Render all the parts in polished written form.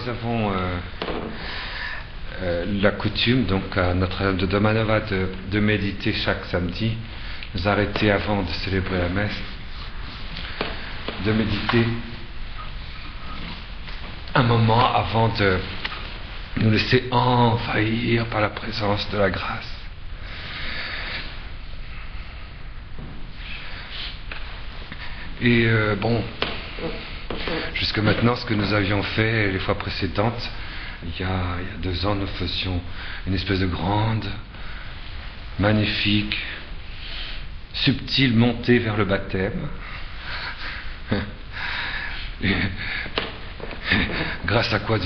nous avons la coutume, donc à Notre-Dame de Domanova, de méditer chaque samedi, nous arrêter avant de célébrer la messe, de méditer un moment avant de nous laisser envahir par la présence de la grâce. Et jusque maintenant, ce que nous avions fait les fois précédentes, il y a 2 ans, nous faisions une espèce de grande, magnifique, subtile montée vers le baptême. Et, grâce à quoi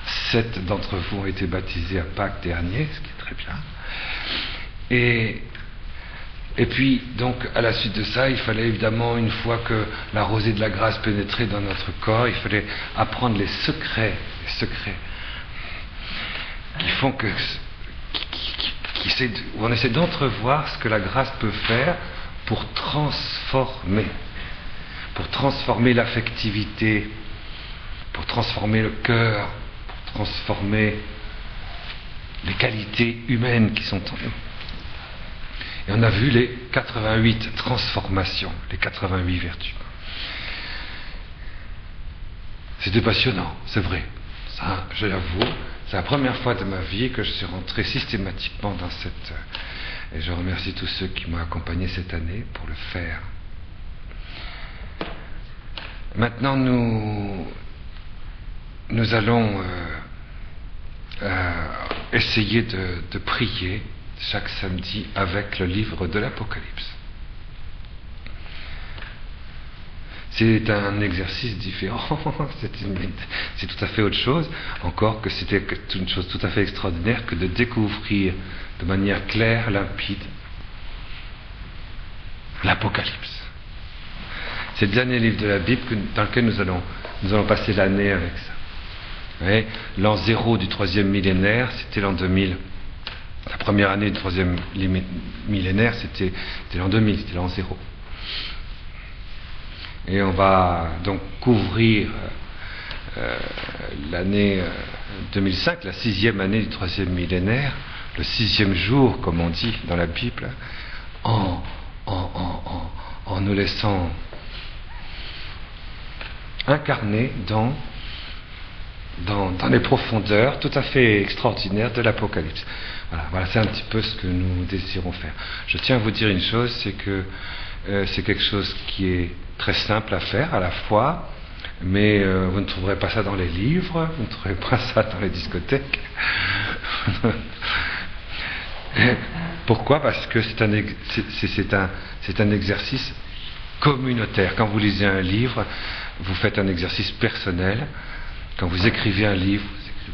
7 d'entre vous ont été baptisés à Pâques dernier, ce qui est très bien. Et puis, donc, à la suite de ça, il fallait évidemment, une fois que la rosée de la grâce pénétrait dans notre corps, il fallait apprendre les secrets qui font que, où on essaie d'entrevoir ce que la grâce peut faire pour transformer l'affectivité, pour transformer le cœur, pour transformer les qualités humaines qui sont en nous. Et on a vu les 88 transformations, les 88 vertus. C'était passionnant, c'est vrai. Ça, je l'avoue, c'est la première fois de ma vie que je suis rentré systématiquement dans cette... Et je remercie tous ceux qui m'ont accompagné cette année pour le faire. Maintenant, nous allons essayer de prier chaque samedi avec le livre de l'Apocalypse. C'est un exercice différent, c'est tout à fait autre chose, encore que c'était une chose tout à fait extraordinaire que de découvrir de manière claire, limpide, l'Apocalypse. C'est le dernier livre de la Bible dans lequel nous allons passer l'année avec ça. Vous voyez, l'an 0 du 3e millénaire, c'était l'an 2000. La première année du 3e millénaire, c'était l'an 2000, c'était l'an 0. Et on va donc couvrir l'année 2005, la 6e année du 3e millénaire, le 6e jour, comme on dit dans la Bible, en nous laissant incarner dans les profondeurs tout à fait extraordinaires de l'Apocalypse. Voilà, c'est un petit peu ce que nous désirons faire. Je tiens à vous dire une chose, c'est que c'est quelque chose qui est très simple à faire à la fois, mais vous ne trouverez pas ça dans les livres, vous ne trouverez pas ça dans les discothèques. Pourquoi ? Parce que c'est un exercice communautaire. Quand vous lisez un livre, vous faites un exercice personnel. Quand vous écrivez un livre,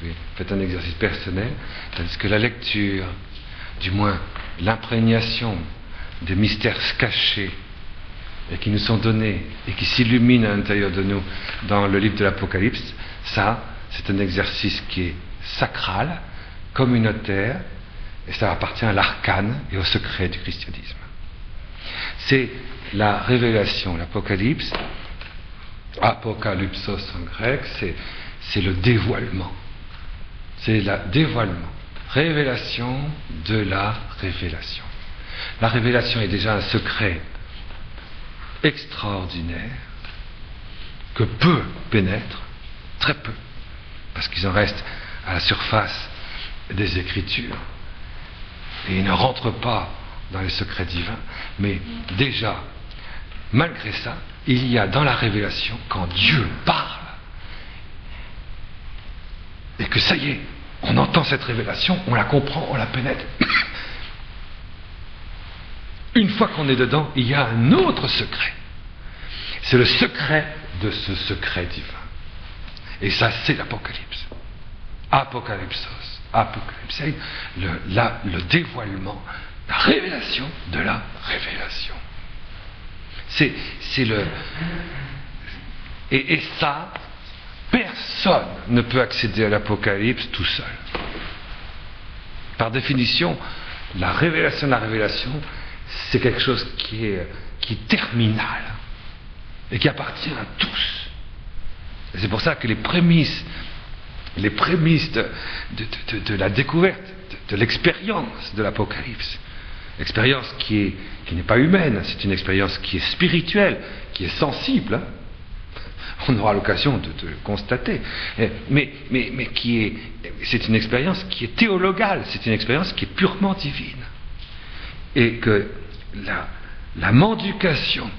vous faites un exercice personnel, tandis que la lecture, du moins l'imprégnation des mystères cachés et qui nous sont donnés et qui s'illuminent à l'intérieur de nous dans le livre de l'Apocalypse, ça, c'est un exercice qui est sacral, communautaire, et ça appartient à l'arcane et au secret du christianisme. C'est la révélation, l'Apocalypse, apokalypsos en grec, c'est le dévoilement. C'est le dévoilement. Révélation de la révélation. La révélation est déjà un secret extraordinaire que peu pénètrent, très peu, parce qu'ils en restent à la surface des Écritures et ils ne rentrent pas dans les secrets divins. Mais déjà, malgré ça, il y a dans la révélation, quand Dieu parle, et que ça y est, on entend cette révélation, on la comprend, on la pénètre. Une fois qu'on est dedans, il y a un autre secret. C'est le secret de ce secret divin. Et ça, c'est l'Apocalypse. Apocalypsos, Apocalypse, le dévoilement, la révélation de la révélation. C'est le... Et ça, personne ne peut accéder à l'Apocalypse tout seul. Par définition, la révélation de la révélation, c'est quelque chose qui est terminal et qui appartient à tous. Et c'est pour ça que les prémices les prémices de la découverte, de l'expérience de l'Apocalypse. Expérience qui n'est pas humaine, c'est une expérience qui est spirituelle, qui est sensible. Hein. On aura l'occasion de le constater. Mais c'est une expérience qui est théologale, c'est une expérience qui est purement divine. Et que la mendication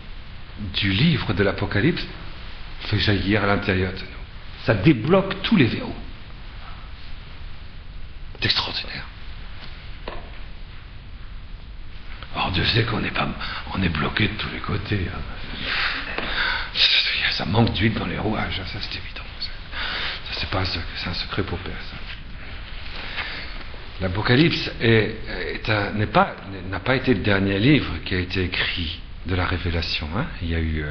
du livre de l'Apocalypse fait jaillir à l'intérieur de nous. Ça débloque tous les verrous. C'est extraordinaire. Or, Dieu sait qu'on est bloqué de tous les côtés. Hein. Ça manque d'huile dans les rouages, ça c'est évident. Ça c'est un secret pour personne. L'Apocalypse n'a pas été le dernier livre qui a été écrit de la Révélation. Hein. Il y a eu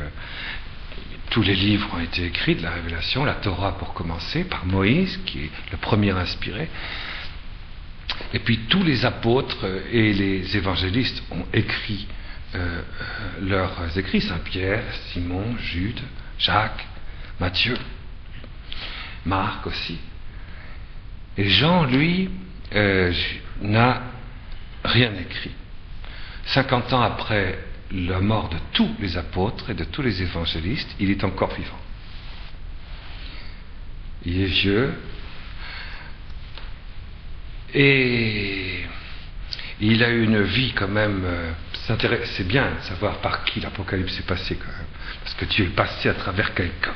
tous les livres ont été écrits de la Révélation, la Torah pour commencer, par Moïse, qui est le premier inspiré. Et puis tous les apôtres et les évangélistes ont écrit leurs écrits, Saint-Pierre, Simon, Jude, Jacques, Matthieu, Marc aussi. Et Jean, lui, n'a rien écrit. 50 ans après la mort de tous les apôtres et de tous les évangélistes, il est encore vivant. Il est vieux et il a eu une vie quand même. C'est bien de savoir par qui l'Apocalypse est passé quand même, parce que Dieu est passé à travers quelqu'un.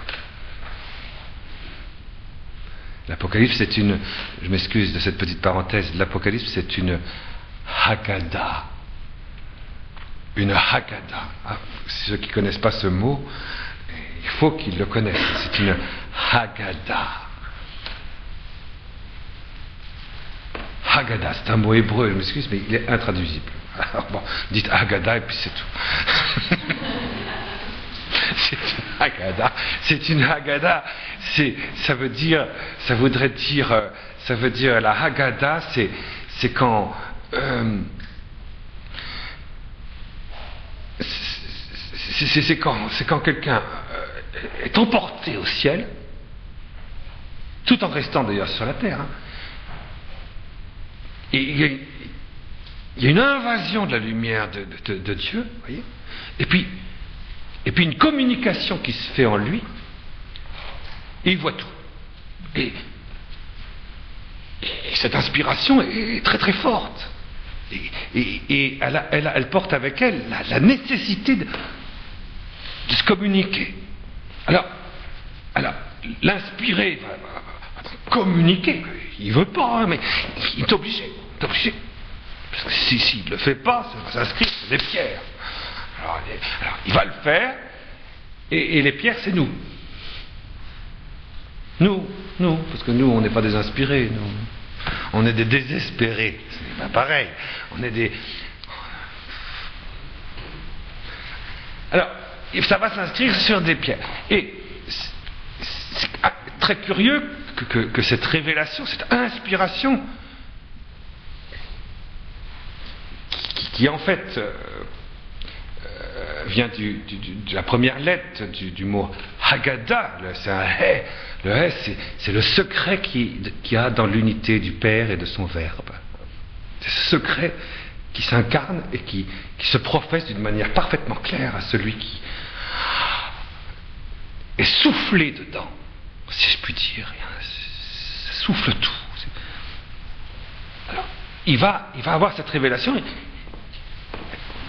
L'Apocalypse, c'est une, je m'excuse de cette petite parenthèse, l'Apocalypse c'est une Haggadah. Une Haggadah. Ah, ceux qui ne connaissent pas ce mot, il faut qu'ils le connaissent. C'est une Haggadah. Haggadah, c'est un mot hébreu, je m'excuse, mais il est intraduisible. Alors bon, dites Haggadah et puis c'est tout. C'est une Haggadah. C'est une Haggadah. Ça veut dire la Haggadah, c'est quand c'est quand quelqu'un est emporté au ciel, tout en restant d'ailleurs sur la terre. Hein. Et il y a une invasion de la lumière de Dieu, voyez, et puis une communication qui se fait en lui, et il voit tout. Et cette inspiration est très très forte. Et elle porte avec elle la nécessité de se communiquer. Alors l'inspiré va communiquer. Il ne veut pas, hein, mais il est obligé. Parce que s'il ne le fait pas, ça va s'inscrire sur des pierres. Alors il va le faire, et les pierres, c'est nous. Nous, parce que nous, on n'est pas des inspirés, nous. On est des désespérés. C'est pas pareil. On est des... Alors, ça va s'inscrire sur des pierres. Et c'est très curieux que cette révélation, cette inspiration, qui en fait vient de la première lettre du mot Haggadah, c'est un He. Le He, c'est le secret qu'il y a dans l'unité du Père et de son Verbe. C'est ce secret qui s'incarne et qui se professe d'une manière parfaitement claire à celui qui est soufflé dedans, si je puis dire. Ça souffle tout. Alors, il va avoir cette révélation et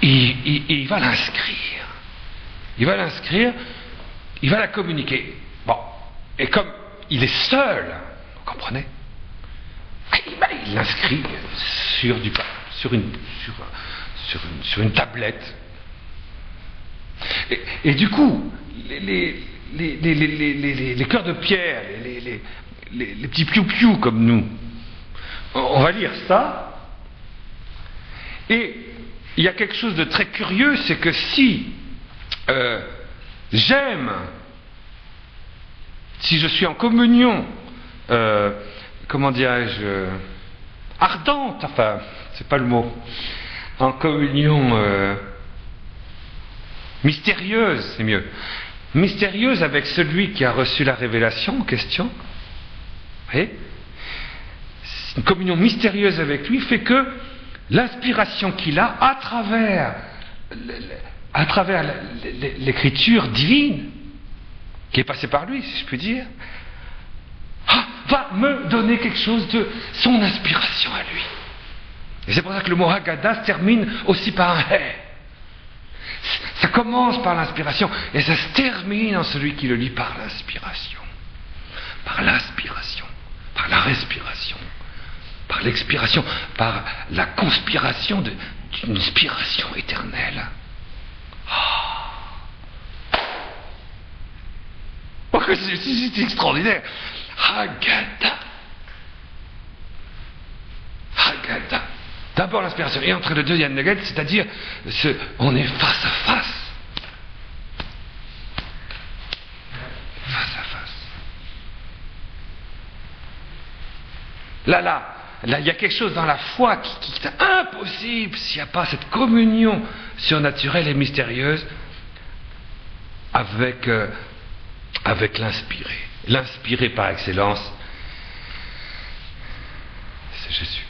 il va l'inscrire. Il va l'inscrire, il va la communiquer. Bon, et comme il est seul, vous comprenez, il l'inscrit sur une tablette. Et du coup, les cœurs de pierre, les petits piou-piou comme nous, on va lire ça, et il y a quelque chose de très curieux, c'est que si j'aime, si je suis en communion, comment dirais-je, ardente, enfin, c'est pas le mot, en communion mystérieuse, c'est mieux, mystérieuse avec celui qui a reçu la révélation en question, voyez ? Une communion mystérieuse avec lui fait que l'inspiration qu'il a à travers l'écriture divine qui est passée par lui, si je puis dire, va me donner quelque chose de son inspiration à lui. Et c'est pour ça que le mot Haggadah se termine aussi par un He. Ça commence par l'inspiration et ça se termine en celui qui le lit par l'inspiration. Par l'inspiration, par la respiration, par l'expiration, par la conspiration d'une inspiration éternelle. Oh, c'est extraordinaire. Haggadah. Haggadah. D'abord l'inspiration. Et entre les deux, il y a le nugget, c'est-à-dire, on est face à face. Face à face. Là, il y a quelque chose dans la foi qui est impossible s'il n'y a pas cette communion surnaturelle et mystérieuse avec l'inspiré. L'inspiré par excellence, c'est Jésus.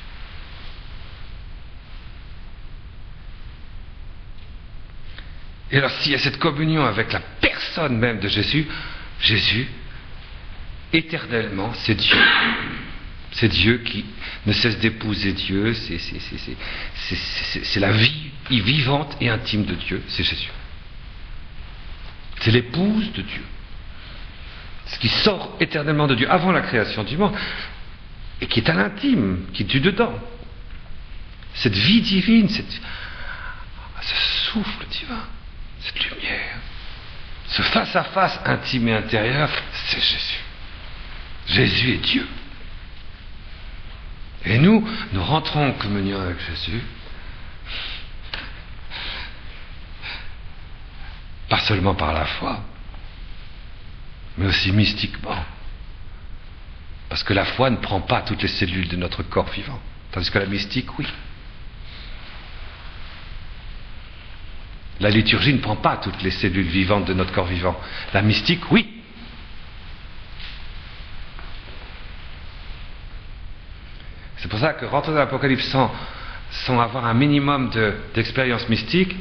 Et alors s'il y a cette communion avec la personne même de Jésus, éternellement, c'est Dieu. C'est Dieu qui ne cesse d'épouser Dieu, c'est la vie vivante et intime de Dieu, c'est Jésus. C'est l'épouse de Dieu. Ce qui sort éternellement de Dieu avant la création du monde, et qui est à l'intime, qui est du dedans. Cette vie divine, ce souffle divin, cette lumière, ce face-à-face intime et intérieur, c'est Jésus. Jésus est Dieu. Et nous rentrons en communion avec Jésus, pas seulement par la foi, mais aussi mystiquement. Parce que la foi ne prend pas toutes les cellules de notre corps vivant, tandis que la mystique, oui. La liturgie ne prend pas toutes les cellules vivantes de notre corps vivant. La mystique, oui. C'est pour ça que rentrer dans l'Apocalypse sans avoir un minimum d'expérience mystique,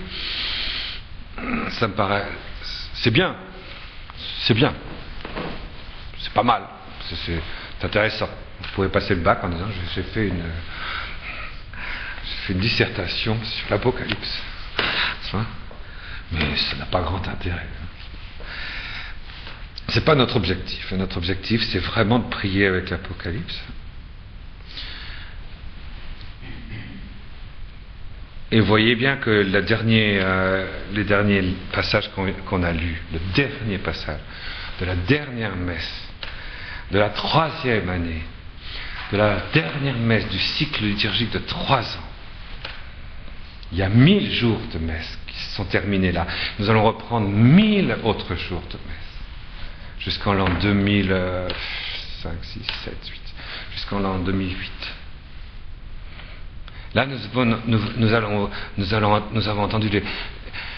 ça me paraît... C'est bien. C'est bien. C'est pas mal. C'est intéressant. Vous pouvez passer le bac en disant j'ai fait une dissertation sur l'Apocalypse. Mais ça n'a pas grand intérêt. C'est pas notre objectif. Notre objectif, c'est vraiment de prier avec l'Apocalypse. Et vous voyez bien que les derniers passages qu'on a lus, le dernier passage de la dernière messe, de la 3e année, de la dernière messe du cycle liturgique de 3 ans, il y a 1000 jours de messe qui se sont terminés là. Nous allons reprendre 1000 autres jours de messe, jusqu'en l'an 2005, 6, 7, 8, jusqu'en l'an 2008. Là, nous avons entendu vous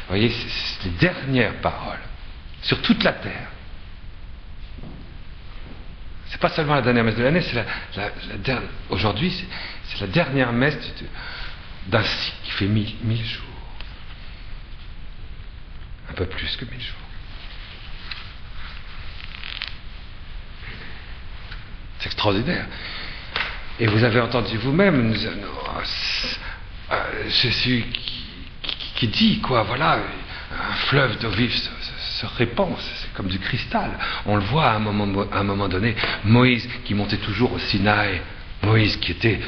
voyez, c'est les dernières paroles sur toute la terre. C'est pas seulement la dernière messe de l'année, c'est aujourd'hui, c'est la dernière messe d'un cycle qui fait 1000 jours. Un peu plus que 1000 jours. C'est extraordinaire. Et vous avez entendu vous-même Jésus qui dit, voilà, un fleuve d'eau vive se répand, c'est comme du cristal. On le voit à un moment donné, Moïse qui montait toujours au Sinaï, Moïse qui était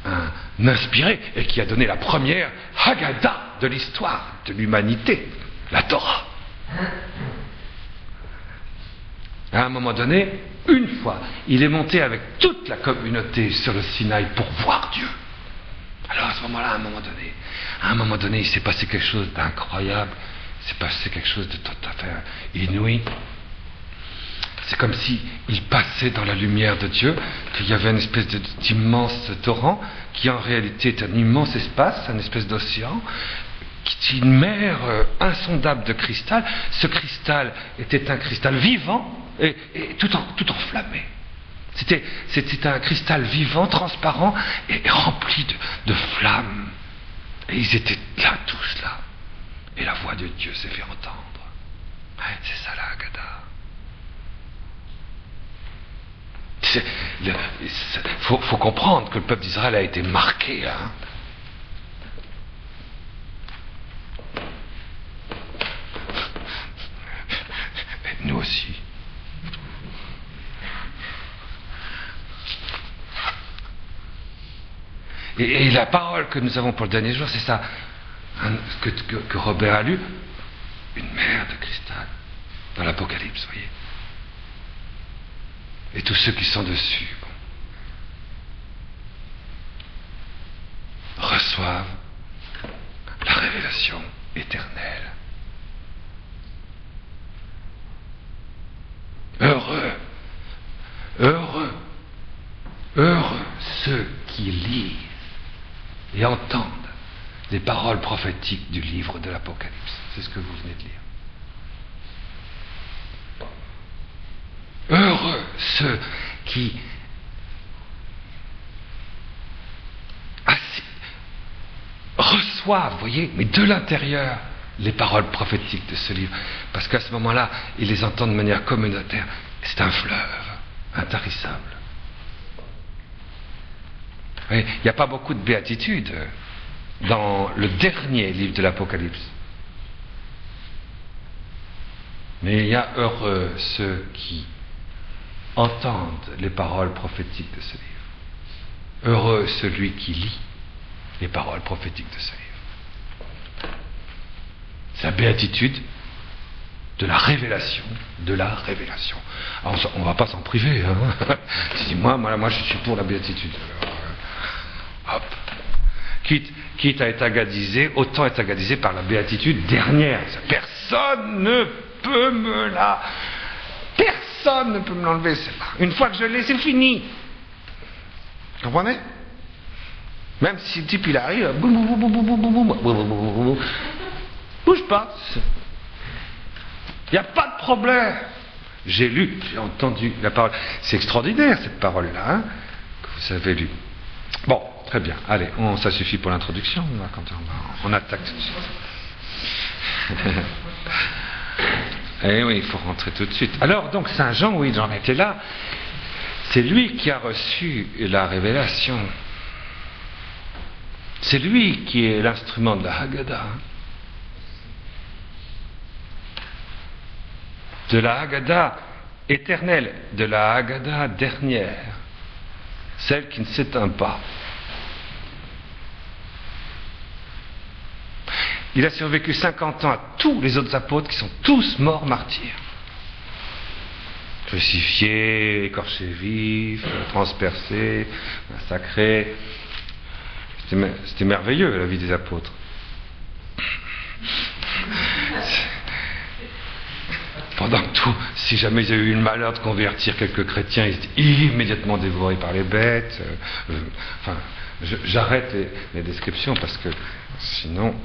un inspiré et qui a donné la première Haggadah de l'histoire de l'humanité, la Torah. À un moment donné, une fois, il est monté avec toute la communauté sur le Sinaï pour voir Dieu. Alors à ce moment-là, à un moment donné, il s'est passé quelque chose d'incroyable, il s'est passé quelque chose de tout à fait inouï. C'est comme s'il passait dans la lumière de Dieu, qu'il y avait une espèce d'immense torrent, qui en réalité est un immense espace, une espèce d'océan, qui est une mer insondable de cristal. Ce cristal était un cristal vivant, et tout enflammé. C'était un cristal vivant, transparent et rempli de flammes. Et ils étaient là, tous là. Et la voix de Dieu s'est fait entendre. Ouais, c'est ça la Haggadah. Faut comprendre que le peuple d'Israël a été marqué. Hein. Et nous aussi. Et la parole que nous avons pour le dernier jour, c'est ça, hein, que Robert a lu, une mer de cristal, dans l'Apocalypse, vous voyez. Et tous ceux qui sont dessus, reçoivent la révélation éternelle. Heureux, heureux, heureux ceux qui lisent et entendent les paroles prophétiques du livre de l'Apocalypse. C'est ce que vous venez de lire. Heureux ceux qui reçoivent, vous voyez, mais de l'intérieur, les paroles prophétiques de ce livre. Parce qu'à ce moment-là, ils les entendent de manière communautaire. C'est un fleuve intarissable. Il n'y a pas beaucoup de béatitudes dans le dernier livre de l'Apocalypse. Mais il y a heureux ceux qui entendent les paroles prophétiques de ce livre. Heureux celui qui lit les paroles prophétiques de ce livre. C'est la béatitude de la révélation, de la révélation. Alors, on ne va pas s'en priver. Hein. moi, je suis pour la béatitude. Hop. Quitte à être agadisé, autant être agadisé par la béatitude dernière. Personne ne peut me l'enlever, celle-là. Une fois que je l'ai, c'est fini. Vous comprenez? Même si le type il arrive, bouge pas. Il n'y a pas de problème. J'ai lu, j'ai entendu la parole. C'est extraordinaire cette parole-là, hein, que vous avez lue. Bon, très bien. Allez, ça suffit pour l'introduction. On attaque tout de suite. Eh oui, il faut rentrer tout de suite. Alors, donc, Saint Jean, oui, j'en étais là. C'est lui qui a reçu la révélation. C'est lui qui est l'instrument de la Haggadah. De la Haggadah éternelle, de la Haggadah dernière, celle qui ne s'éteint pas. Il a survécu 50 ans à tous les autres apôtres qui sont tous morts martyrs. Crucifiés, écorchés vifs, transpercés, massacrés. C'était merveilleux la vie des apôtres. Pendant tout, si jamais ils avaient eu le malheur de convertir quelques chrétiens, ils étaient immédiatement dévorés par les bêtes. J'arrête les descriptions parce que sinon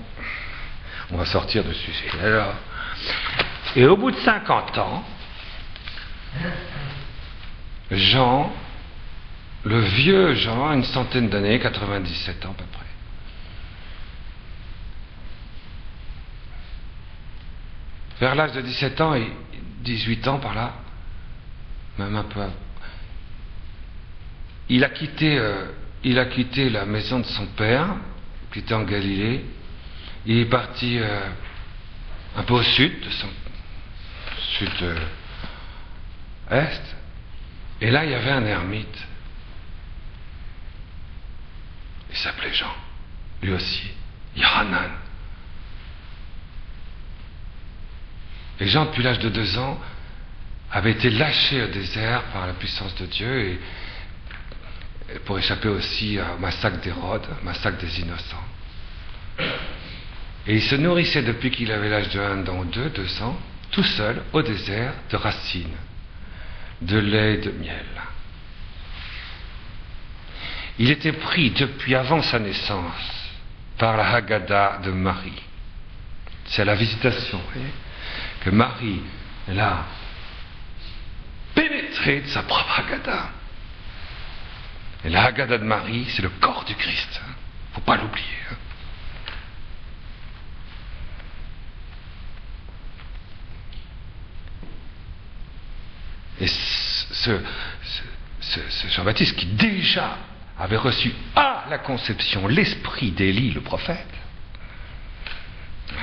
on va sortir de ce sujet. Alors, et au bout de 50 ans, Jean, le vieux Jean, une centaine d'années, 97 ans à peu près, vers l'âge de 17 ans et 18 ans par là, même un peu avant, il a quitté la maison de son père, qui était en Galilée. Il est parti un peu au sud, sud-est, et là il y avait un ermite. Il s'appelait Jean, lui aussi, Yohanan. Et Jean, depuis l'âge de 2 ans, avait été lâché au désert par la puissance de Dieu et pour échapper aussi au massacre d'Hérode, au massacre des innocents. Et il se nourrissait depuis qu'il avait l'âge de 1 an ou 2 ans, tout seul, au désert, de racines, de lait et de miel. Il était pris depuis avant sa naissance par la Haggadah de Marie. C'est la visitation, vous voyez, que Marie, elle a pénétré de sa propre Haggadah. Et la Haggadah de Marie, c'est le corps du Christ. Hein. Faut pas l'oublier. Hein. Et ce Jean-Baptiste qui déjà avait reçu à la conception l'esprit d'Élie le prophète,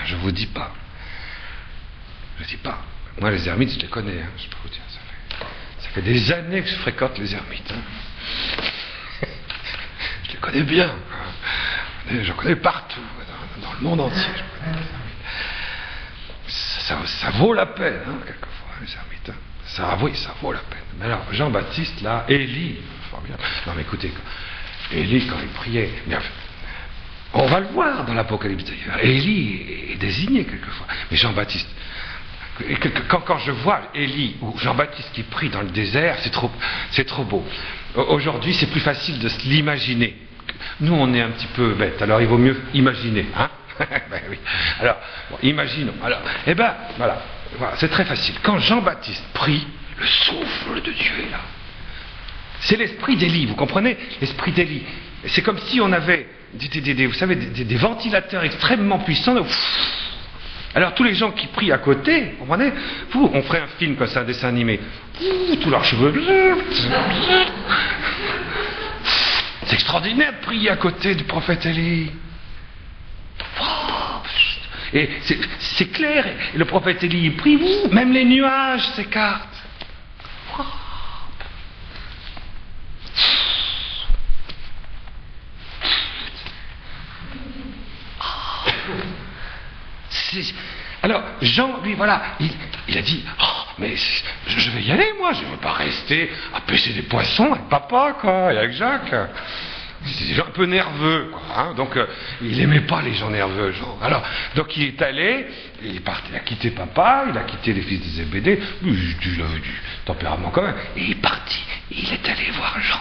je vous dis pas. Je dis pas. Moi les ermites je les connais, hein, je peux vous dire, ça fait des années que je fréquente les ermites. Hein. Je les connais bien. J'en connais partout, dans le monde entier. Ça vaut la peine, hein, quelquefois, les ermites. Hein. Oui, ça vaut la peine. Mais alors, Jean-Baptiste, là, Élie, formidable. Non, mais écoutez, Élie, quand il priait, bien, on va le voir dans l'Apocalypse d'ailleurs. Élie est désigné quelquefois. Mais Jean-Baptiste, quand je vois Élie ou Jean-Baptiste qui prie dans le désert, c'est trop beau. Aujourd'hui, c'est plus facile de se l'imaginer. Nous, on est un petit peu bêtes, alors il vaut mieux imaginer, hein. Ben oui. Alors, bon, imaginons. Alors, voilà, c'est très facile. Quand Jean-Baptiste prie, le souffle de Dieu est là. C'est l'esprit d'Élie, vous comprenez? L'esprit d'Élie. C'est comme si on avait, vous savez, des ventilateurs extrêmement puissants. Alors tous les gens qui prient à côté, vous comprenez? On ferait un film comme ça, un dessin animé. Tous leurs cheveux. C'est extraordinaire de prier à côté du prophète Élie. Et c'est clair, et le prophète Élie prie, même les nuages s'écartent. Alors Jean, lui, voilà, il a dit, mais je vais y aller, moi, je ne veux pas rester à pêcher des poissons avec papa, quoi, et avec Jacques. C'est un peu nerveux, quoi, hein. Donc il aimait pas les gens nerveux, Jean. Alors, donc il est allé, il a quitté papa, il a quitté les fils de Zébédée, il avait du tempérament quand même, et il est parti, il est allé voir Jean.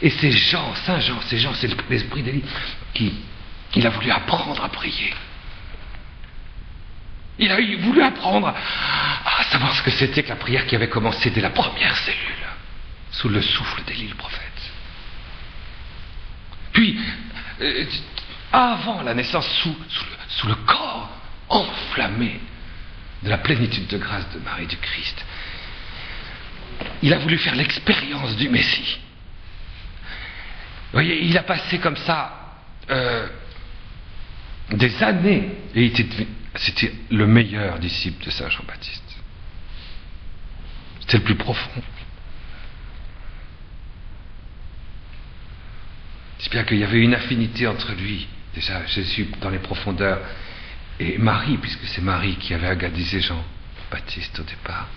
Et c'est Jean, Saint Jean, c'est l'esprit d'Élie il a voulu apprendre à prier. Il a voulu apprendre à savoir ce que c'était que la prière qui avait commencé dès la première cellule, sous le souffle d'Élie le prophète. Puis, avant la naissance, sous le corps enflammé de la plénitude de grâce de Marie du Christ, il a voulu faire l'expérience du Messie. Vous voyez, il a passé comme ça des années, et c'était le meilleur disciple de Saint Jean-Baptiste. C'était le plus profond. C'est bien qu'il y avait une affinité entre lui, déjà Jésus dans les profondeurs, et Marie, puisque c'est Marie qui avait agadisé Jean-Baptiste au départ,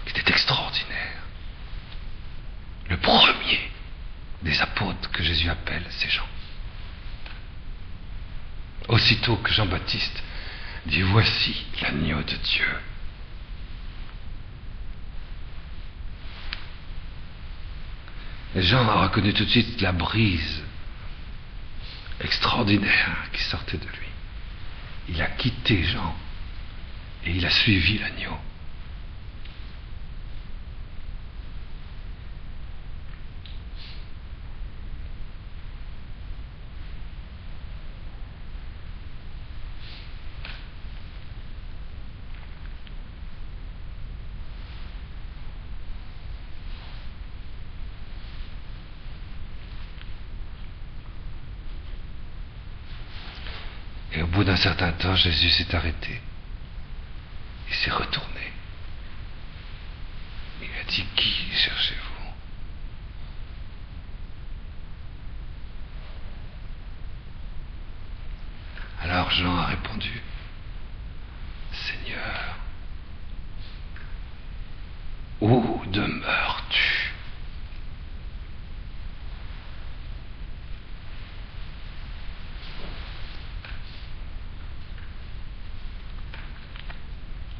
qui était extraordinaire. Le premier des apôtres que Jésus appelle, c'est Jean. Aussitôt que Jean-Baptiste dit « Voici l'agneau de Dieu ». Et Jean a reconnu tout de suite la brise extraordinaire qui sortait de lui. Il a quitté Jean et il a suivi l'agneau. Et au bout d'un certain temps, Jésus s'est arrêté. Il s'est retourné. Il a dit, qui cherchez-vous? Alors Jean a répondu, Seigneur, où demeures-tu?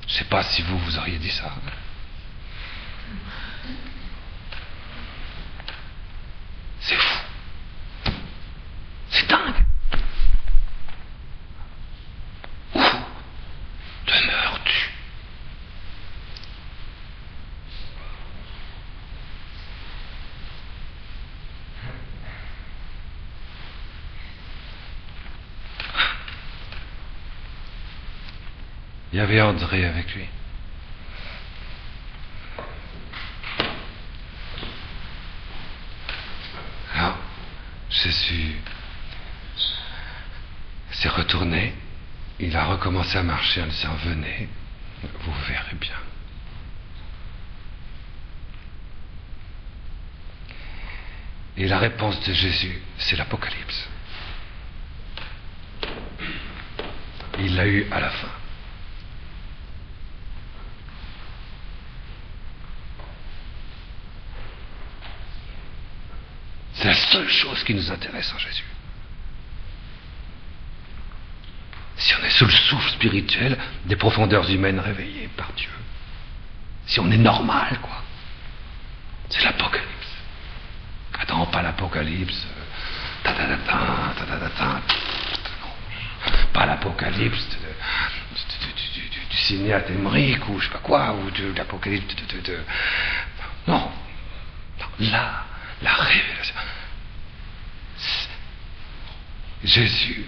Je ne sais pas si vous auriez dit ça. C'est fou. C'est dingue. Où demeures-tu? Il y avait André avec lui. Alors, Jésus s'est retourné, il a recommencé à marcher en disant « Venez, vous verrez bien ». Et la réponse de Jésus, c'est l'Apocalypse. Il l'a eu à la fin. C'est la seule chose qui nous intéresse en Jésus. Si on est sous le souffle spirituel des profondeurs humaines réveillées par Dieu, si on est normal, quoi, c'est l'Apocalypse. Attends, pas l'Apocalypse, non, pas l'Apocalypse du cinéaste Emmerich ou je sais pas quoi, ou de l'Apocalypse non, là, la révélation. Jésus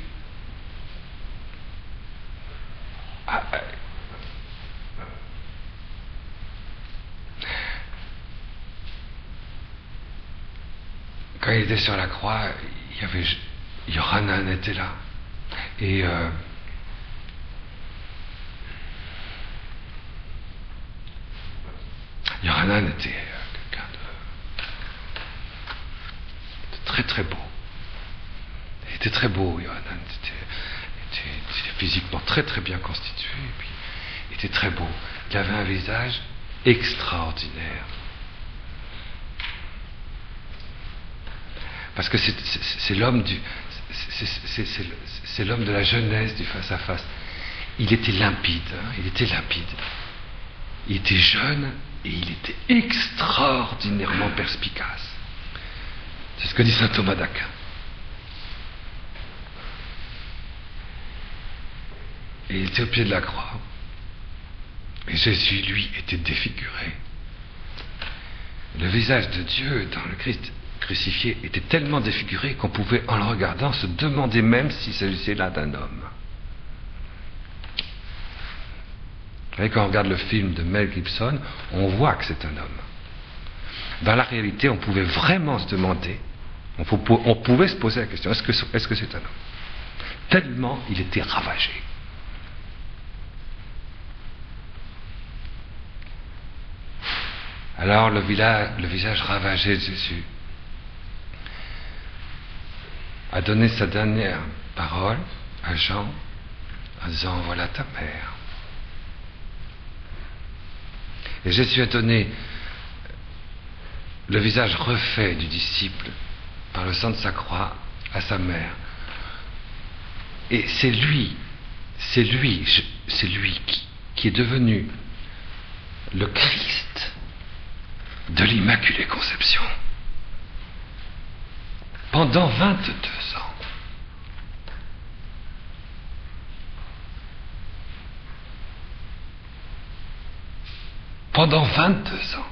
quand il était sur la croix, Yohanan était là. Et Yohanan était quelqu'un de très très beau. Il était très beau, Yohanan. Il était physiquement très très bien constitué. Et puis, il était très beau. Il avait un visage extraordinaire. Parce que c'est l'homme c'est l'homme de la jeunesse du face à face. Il était limpide, il était limpide. Il était jeune et il était extraordinairement perspicace. C'est ce que dit saint Thomas d'Aquin. Et il était au pied de la croix. Et Jésus, lui, était défiguré. Le visage de Dieu dans le Christ crucifié était tellement défiguré qu'on pouvait, en le regardant, se demander même s'il s'agissait là d'un homme. Vous savez, quand on regarde le film de Mel Gibson, on voit que c'est un homme. Dans la réalité, on pouvait vraiment se demander, on pouvait se poser la question, est-ce que c'est un homme? Tellement il était ravagé. Alors le visage ravagé de Jésus a donné sa dernière parole à Jean en disant « Voilà ta mère ». Et Jésus a donné le visage refait du disciple par le sang de sa croix à sa mère. Et c'est lui qui est devenu le Christ de l'Immaculée Conception. Pendant 22 ans. Pendant 22 ans.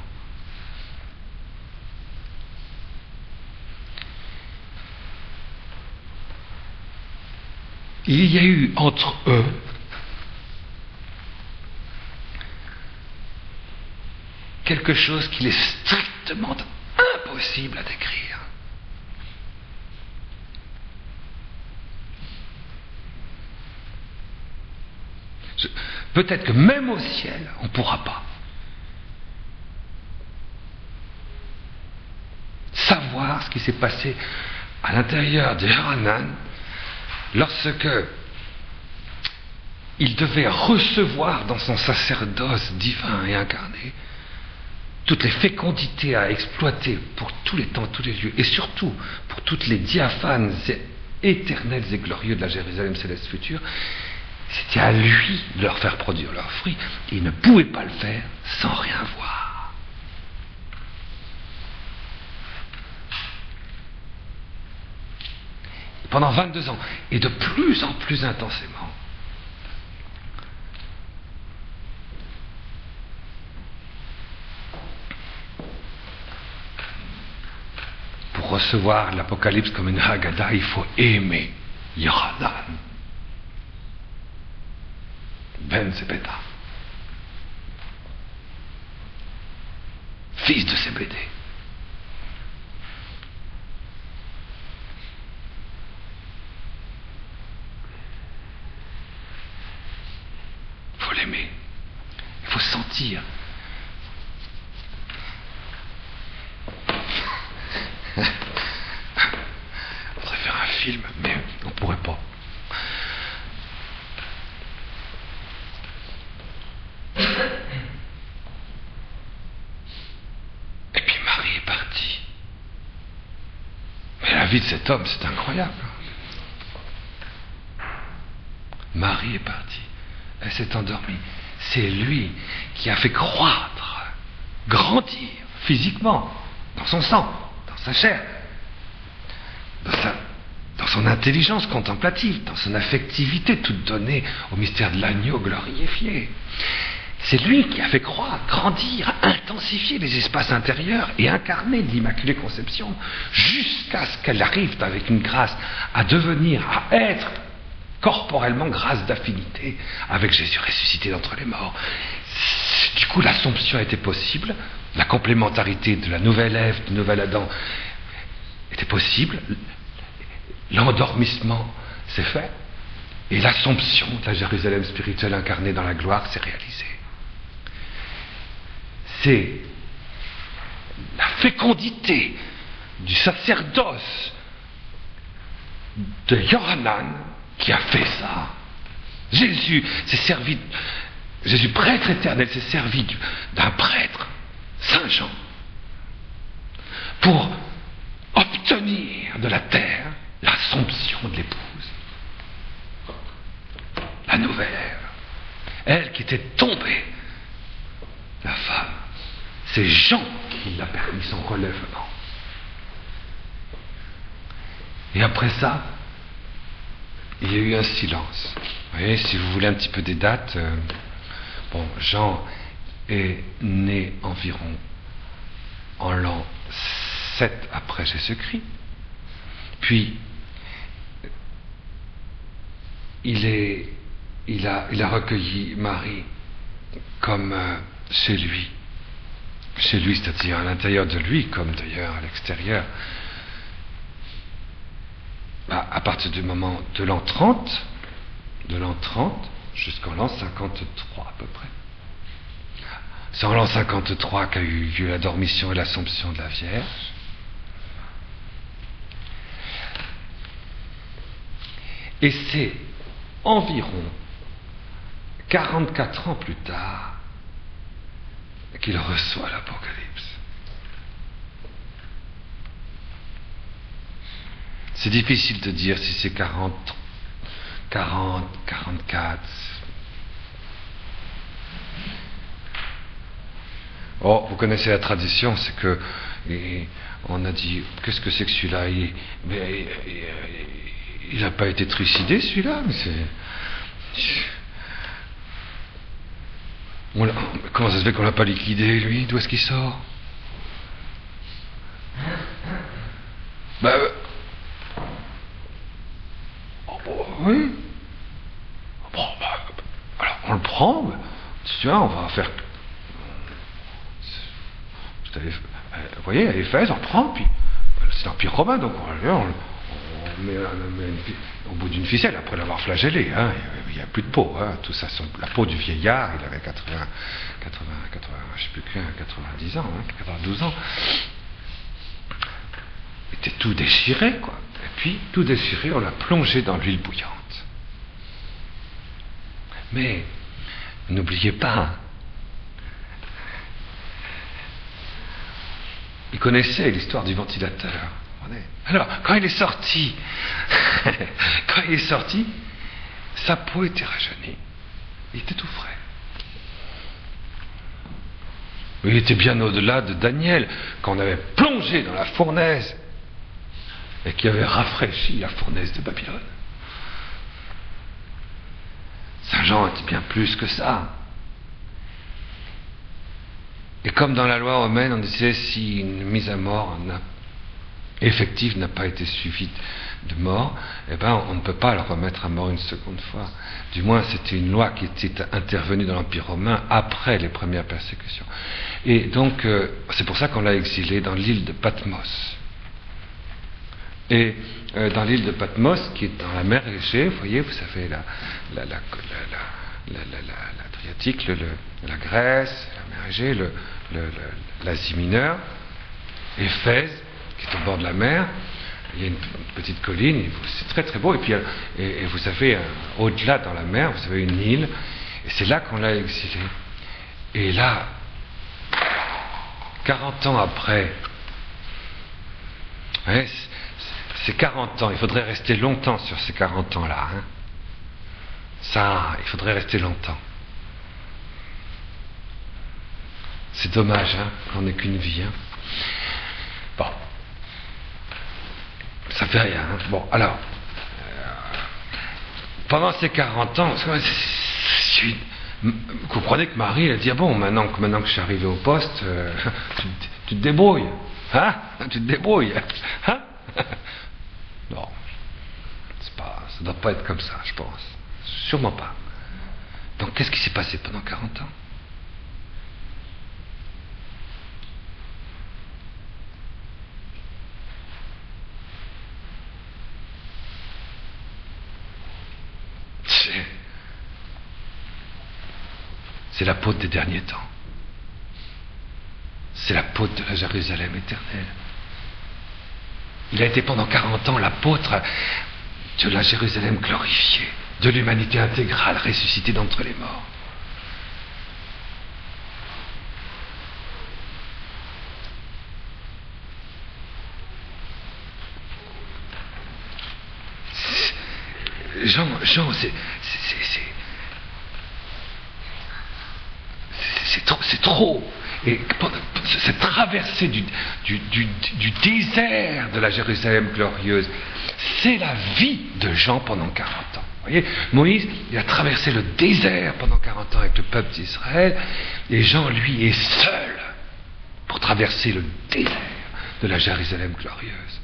Il y a eu entre eux quelque chose qu'il est strictement impossible à décrire. Peut-être que même au ciel, on ne pourra pas savoir ce qui s'est passé à l'intérieur de Yohanan lorsque il devait recevoir dans son sacerdoce divin et incarné toutes les fécondités à exploiter pour tous les temps, tous les lieux, et surtout pour toutes les diaphanes éternels et glorieux de la Jérusalem céleste future. C'était à lui de leur faire produire leurs fruits. Il ne pouvait pas le faire sans rien voir. Pendant 22 ans, et de plus en plus intensément, pour recevoir l'Apocalypse comme une Haggadah, il faut aimer Yohanan. Ben Zebeda, fils de Zébédée. Il faut l'aimer, il faut sentir. On pourrait faire un film, mais on pourrait pas. Et puis Marie est partie. Mais la vie de cet homme, c'est incroyable. Marie est partie. Elle s'est endormie. C'est lui qui a fait croître, grandir physiquement, dans son sang, dans sa chair, dans son intelligence contemplative, dans son affectivité toute donnée au mystère de l'agneau glorifié. C'est lui qui a fait croître, grandir, intensifier les espaces intérieurs et incarner l'Immaculée Conception jusqu'à ce qu'elle arrive avec une grâce à devenir, à être corporellement grâce d'affinité avec Jésus ressuscité d'entre les morts. Du coup, l'Assomption était possible, la complémentarité de la nouvelle Ève, du nouvel Adam était possible, l'endormissement s'est fait, et l'Assomption de la Jérusalem spirituelle incarnée dans la gloire s'est réalisée. C'est la fécondité du sacerdoce de Yohanan qui a fait ça. Jésus prêtre éternel, s'est servi d'un prêtre, Saint Jean, pour obtenir de la terre l'Assomption de l'épouse, la nouvelle Ève, elle qui était tombée, la femme. C'est Jean qui l'a permis son relèvement. Et après ça, il y a eu un silence. Vous voyez, si vous voulez un petit peu des dates, Jean est né environ en l'an 7 après Jésus-Christ. Puis, il a recueilli Marie comme chez lui. Chez lui, c'est-à-dire à l'intérieur de lui, comme d'ailleurs à l'extérieur. À partir du moment de l'an 30 jusqu'en l'an 53 à peu près. C'est en l'an 53 qu'a eu lieu la dormition et l'Assomption de la Vierge. Et c'est environ 44 ans plus tard qu'il reçoit l'Apocalypse. C'est difficile de dire si c'est 40, 44. Oh, vous connaissez la tradition, c'est que on a dit, qu'est-ce que c'est que celui-là? Il n'a pas été trucidé, celui-là, mais c'est... Comment ça se fait qu'on l'a pas liquidé, lui? D'où est-ce qu'il sort? Oui. Alors, on le prend, tu vois, on va faire... Vous voyez, à Éphèse, on prend, puis c'est l'Empire romain, donc on met au bout d'une ficelle, après l'avoir flagellé, hein, il n'y a plus de peau, hein, tout ça, la peau du vieillard, il avait 80 je sais plus 90 ans, hein, 92 ans, il était tout déchiré, quoi, et puis, tout déchiré, on l'a plongé dans l'huile bouillante. Mais, n'oubliez pas, il connaissait l'histoire du ventilateur. Alors, quand il est sorti, sa peau était rajeunie. Il était tout frais. Il était bien au-delà de Daniel, qu'on avait plongé dans la fournaise et qui avait rafraîchi la fournaise de Babylone. Saint Jean était bien plus que ça. Et comme dans la loi romaine, on disait si une mise à mort effective n'a pas été suivie de mort, eh ben, on ne peut pas le remettre à mort une seconde fois. Du moins, c'était une loi qui était intervenue dans l'Empire romain après les premières persécutions. Et donc, c'est pour ça qu'on l'a exilé dans l'île de Patmos. Et dans l'île de Patmos, qui est dans la mer Égée, vous voyez, vous savez, l'Adriatique, la Grèce, la mer Égée, l'Asie mineure, Éphèse, qui est au bord de la mer. Il y a une petite colline, c'est très très beau, et puis et vous avez au-delà dans la mer, vous avez une île, et c'est là qu'on l'a exilé. Et là, 40 ans après, ouais, c'est 40 ans, il faudrait rester longtemps sur ces 40 ans-là. Hein. Ça, il faudrait rester longtemps. C'est dommage, hein, qu'on n'ait qu'une vie. Hein. Bon. Ça fait rien. Hein. Bon, alors, pendant ces 40 ans, vous comprenez que Marie, elle a dit, ah bon, maintenant que je suis arrivé au poste, tu te débrouilles. Hein? Tu te débrouilles. Hein? Non. Ça ne doit pas être comme ça, je pense. Sûrement pas. Donc, qu'est-ce qui s'est passé pendant 40 ans? C'est l'apôtre des derniers temps. C'est l'apôtre de la Jérusalem éternelle. Il a été pendant 40 ans l'apôtre de la Jérusalem glorifiée, de l'humanité intégrale ressuscitée d'entre les morts. Jean, c'est trop. Et cette traversée du désert de la Jérusalem glorieuse, c'est la vie de Jean pendant 40 ans. Vous voyez, Moïse, il a traversé le désert pendant 40 ans avec le peuple d'Israël, et Jean, lui, est seul pour traverser le désert de la Jérusalem glorieuse.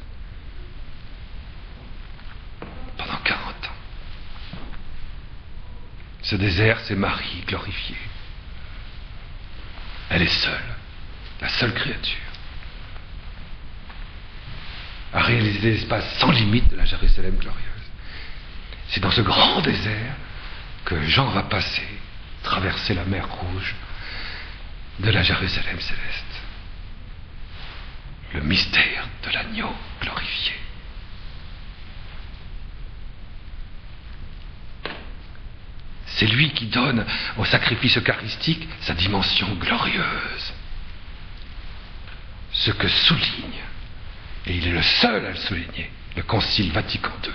Pendant 40 ans. Ce désert, c'est Marie glorifiée. Elle est seule, la seule créature, à réaliser l'espace sans limite de la Jérusalem glorieuse. C'est dans ce grand désert que Jean va passer, traverser la mer Rouge de la Jérusalem céleste. Le mystère de l'agneau glorifié. C'est lui qui donne au sacrifice eucharistique sa dimension glorieuse. Ce que souligne, et il est le seul à le souligner, le Concile Vatican II.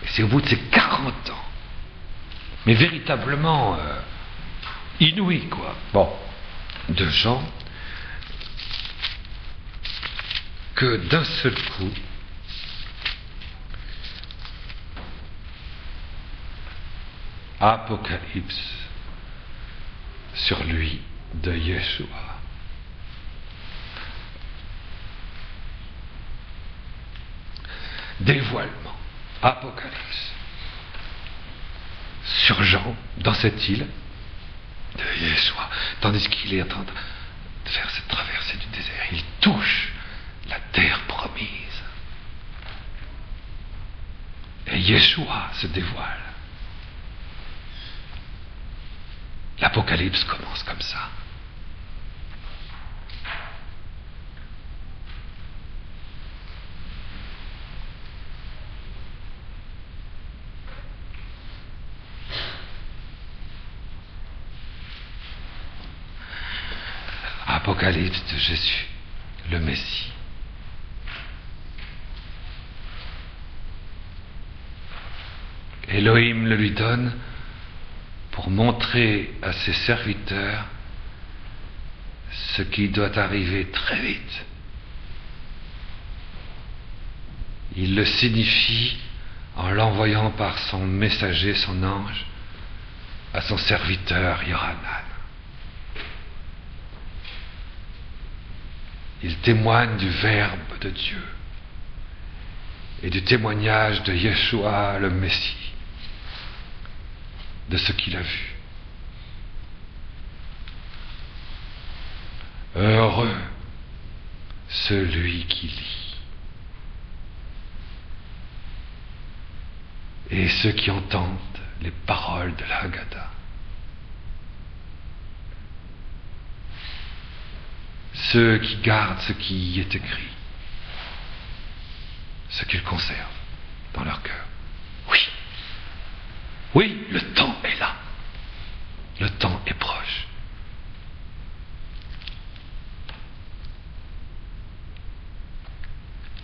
Et c'est au bout de ces 40 ans, mais véritablement inouïs, quoi, bon, de Jean, que d'un seul coup, Apocalypse sur lui de Yeshua. Dévoilement, Apocalypse sur Jean dans cette île de Yeshua, tandis qu'il est en train de faire cette traversée du désert. Il touche la terre promise. Et Yeshua se dévoile. L'Apocalypse commence comme ça. Apocalypse de Jésus, le Messie. Elohim le lui donne pour montrer à ses serviteurs ce qui doit arriver très vite. Il le signifie en l'envoyant par son messager, son ange, à son serviteur Yohanan. Il témoigne du Verbe de Dieu et du témoignage de Yeshua le Messie, de ce qu'il a vu. Heureux celui qui lit et ceux qui entendent les paroles de la Haggadah. Ceux qui gardent ce qui y est écrit, ce qu'ils conservent dans leur cœur. Oui, oui, le temps est là. Le temps est proche.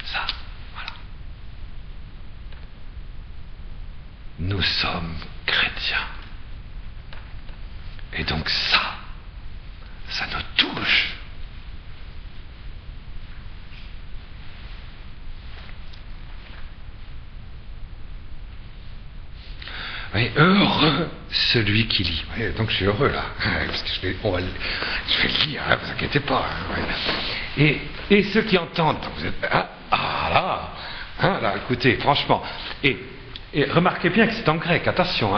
Ça, voilà. Nous sommes chrétiens. Et donc ça nous touche. Oui, heureux celui qui lit. Oui, donc je suis heureux là, parce que je vais le lire, ne vous inquiétez pas. Ouais. Et ceux qui entendent, donc vous êtes là, écoutez, franchement. Et remarquez bien que c'est en grec. Attention.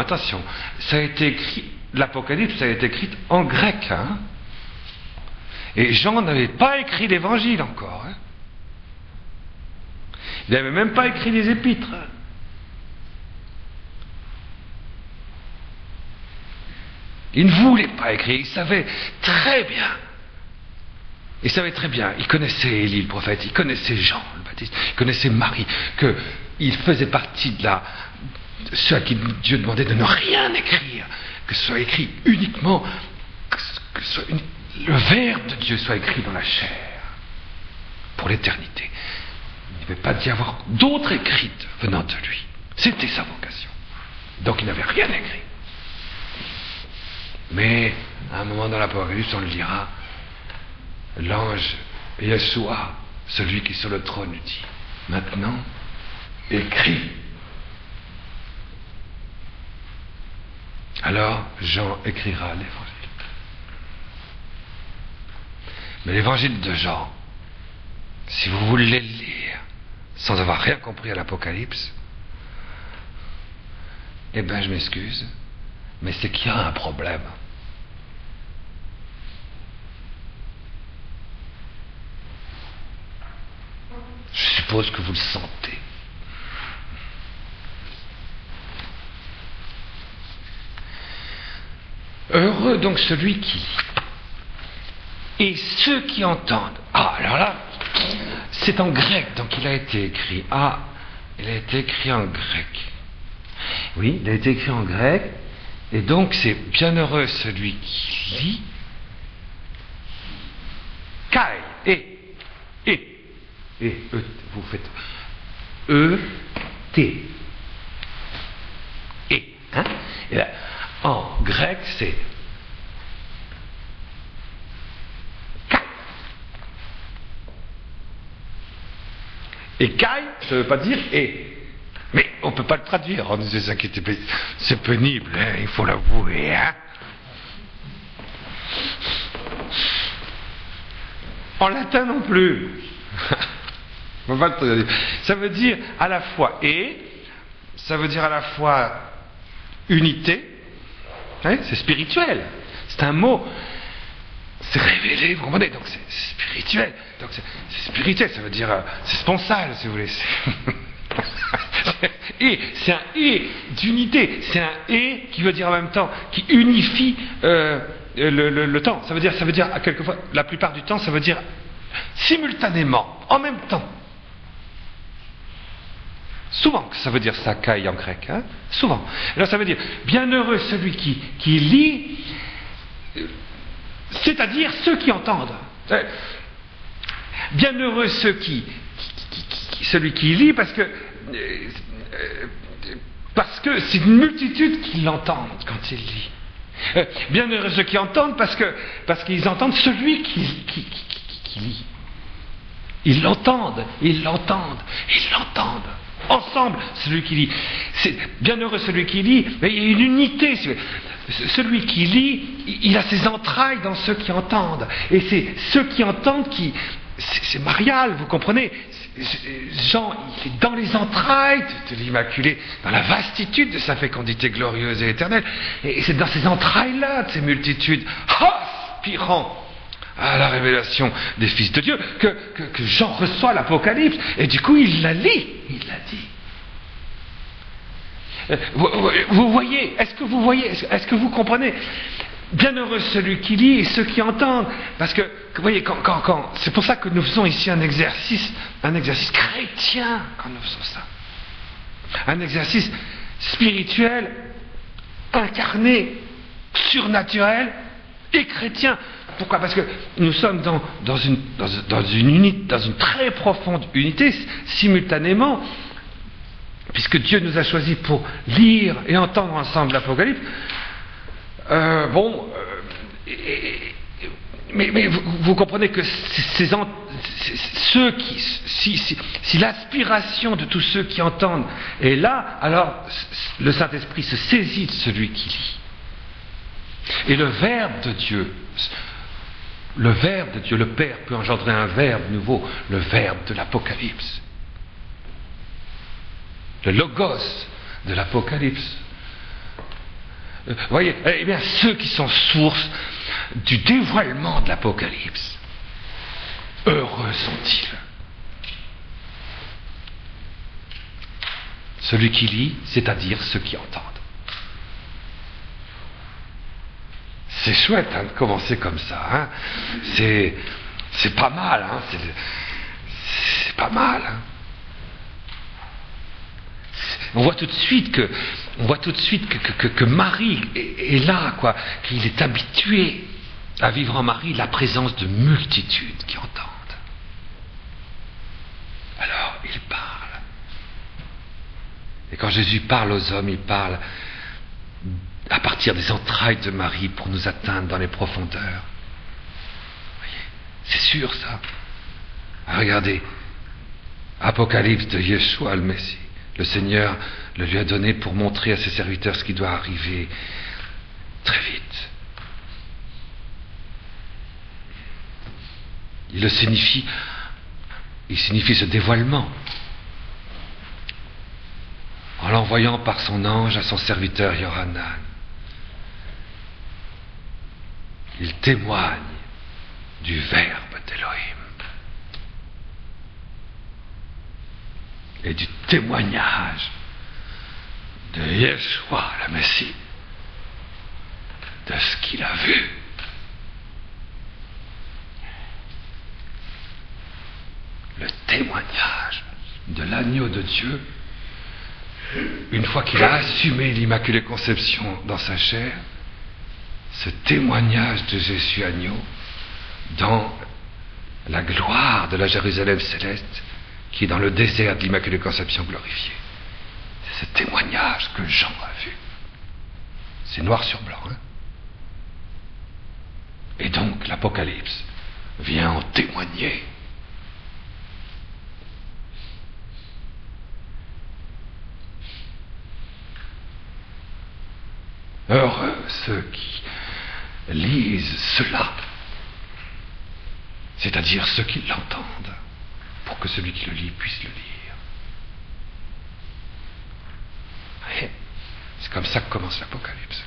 Ça a été écrit, l'Apocalypse a été écrite en grec. Hein. Et Jean n'avait pas écrit l'Évangile encore. Hein. Il n'avait même pas écrit les Épîtres. Il ne voulait pas écrire, il savait très bien. Il connaissait Élie le prophète, il connaissait Jean le Baptiste, il connaissait Marie, qu'il faisait partie de ceux à qui Dieu demandait de ne rien écrire, que ce soit écrit uniquement, le Verbe de Dieu soit écrit dans la chair, pour l'éternité. Il ne devait pas y avoir d'autres écrites venant de lui. C'était sa vocation. Donc il n'avait rien écrit. Mais, à un moment dans l'Apocalypse, on le lira, l'ange Yeshua, celui qui est sur le trône, lui dit, maintenant, écris. Alors, Jean écrira l'évangile. Mais l'évangile de Jean, si vous voulez le lire sans avoir rien compris à l'Apocalypse, eh bien, je m'excuse, mais c'est qu'il y a un problème. Je suppose que vous le sentez. Heureux donc celui qui lit. Et ceux qui entendent. Ah, alors là, c'est en grec, donc il a été écrit. Ah, il a été écrit en grec. Oui, il a été écrit en grec. Et donc c'est bienheureux celui qui lit. Kai, vous faites E-T. Hein? Et là, en grec, c'est Kai. Et Kai, ça ne veut pas dire et. Mais on ne peut pas le traduire, ne vous inquiétez pas. C'est pénible, hein, il faut l'avouer. Hein? En latin non plus. Ça veut dire à la fois et, ça veut dire à la fois unité, hein, c'est spirituel, c'est un mot, c'est révélé, vous comprenez, donc c'est spirituel, donc c'est spirituel, ça veut dire, c'est sponsal si vous voulez. Et, c'est un et d'unité, c'est un et qui veut dire en même temps, qui unifie le temps, ça veut dire quelquefois, la plupart du temps, ça veut dire simultanément, en même temps. Souvent que ça veut dire ça, kai en grec, hein, souvent. Alors ça veut dire bienheureux celui qui lit, c'est-à-dire ceux qui entendent. Bienheureux celui qui lit parce que c'est une multitude qui l'entendent quand il lit. Bienheureux ceux qui entendent parce qu'ils entendent celui qui lit. Ils l'entendent. Ensemble, celui qui lit. C'est bienheureux celui qui lit, mais il y a une unité. celui qui lit, il a ses entrailles dans ceux qui entendent. Et c'est ceux qui entendent qui... C'est Marial, vous comprenez? Jean, il est dans les entrailles de l'Immaculée, dans la vastitude de sa fécondité glorieuse et éternelle. Et c'est dans ces entrailles-là, de ces multitudes, aspirant à la révélation des fils de Dieu, que Jean reçoit l'Apocalypse. Et du coup, il la lit, il la dit. Vous voyez, est-ce que vous voyez, est-ce que vous comprenez? Bienheureux celui qui lit et ceux qui entendent. Parce que, vous voyez, c'est pour ça que nous faisons ici un exercice chrétien quand nous faisons ça. Un exercice spirituel, incarné, surnaturel et chrétien. Pourquoi? Parce que nous sommes dans une très profonde unité, simultanément, puisque Dieu nous a choisis pour lire et entendre ensemble l'Apocalypse. Mais vous comprenez que ceux qui, si l'aspiration de tous ceux qui entendent est là, alors le Saint-Esprit se saisit de celui qui lit. Et le Verbe de Dieu, le Père peut engendrer un Verbe nouveau, le Verbe de l'Apocalypse. Le Logos de l'Apocalypse. Vous voyez, eh bien, ceux qui sont source du dévoilement de l'Apocalypse, heureux sont-ils. Celui qui lit, c'est-à-dire ceux qui entendent. C'est chouette hein, de commencer comme ça. Hein. C'est pas mal. Hein. C'est pas mal. Hein. On voit tout de suite que Marie est là, quoi, qu'il est habitué à vivre en Marie la présence de multitudes qui entendent. Alors, il parle. Et quand Jésus parle aux hommes, il parle à partir des entrailles de Marie pour nous atteindre dans les profondeurs. Vous voyez, c'est sûr ça. Regardez, Apocalypse de Yeshua le Messie. Le Seigneur le lui a donné pour montrer à ses serviteurs ce qui doit arriver très vite. Il signifie ce dévoilement en l'envoyant par son ange à son serviteur Yohanan. Il témoigne du Verbe d'Élohim et du témoignage de Yeshua, le Messie, de ce qu'il a vu. Le témoignage de l'agneau de Dieu, une fois qu'il a assumé l'Immaculée Conception dans sa chair, ce témoignage de Jésus agneau dans la gloire de la Jérusalem céleste qui est dans le désert de l'Immaculée Conception glorifiée. C'est ce témoignage que Jean a vu. C'est noir sur blanc, hein? Et donc l'Apocalypse vient en témoigner. Heureux ceux qui lisent cela, c'est-à-dire ceux qui l'entendent, pour que celui qui le lit puisse le lire. Et c'est comme ça que commence l'Apocalypse.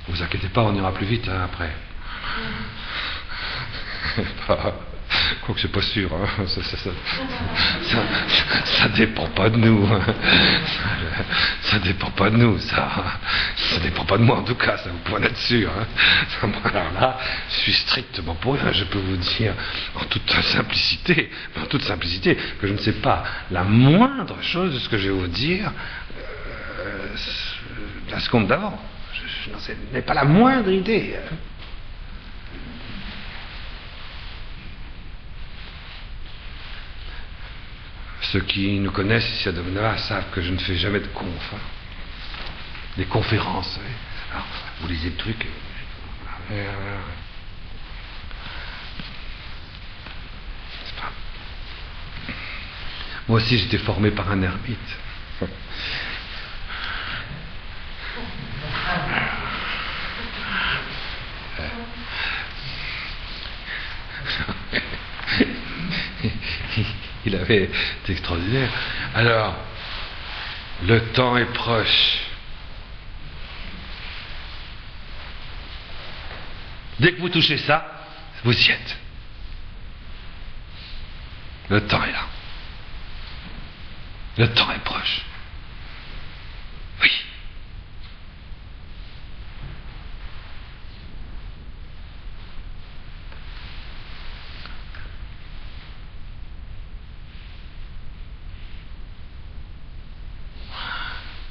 Ne vous inquiétez pas, on ira plus vite hein, après. Quoique c'est pas sûr, hein. Ça dépend pas de nous. Hein. Ça dépend pas de nous, ça dépend pas de moi en tout cas, ça vous pouvez en être sûr. Hein. Alors là, je suis strictement pour rien, je peux vous dire en toute simplicité, que je ne sais pas la moindre chose de ce que je vais vous dire la seconde d'avant. Je n'en ai pas la moindre idée. Hein. Ceux qui nous connaissent ici à Domenova savent que je ne fais jamais de conf. Hein. Des conférences. Oui. Alors, vous lisez le truc. C'est pas... Moi aussi j'étais formé par un ermite. il avait été extraordinaire. Alors, le temps est proche. Dès que vous touchez ça, vous y êtes. Le temps est là. Le temps est proche. Oui.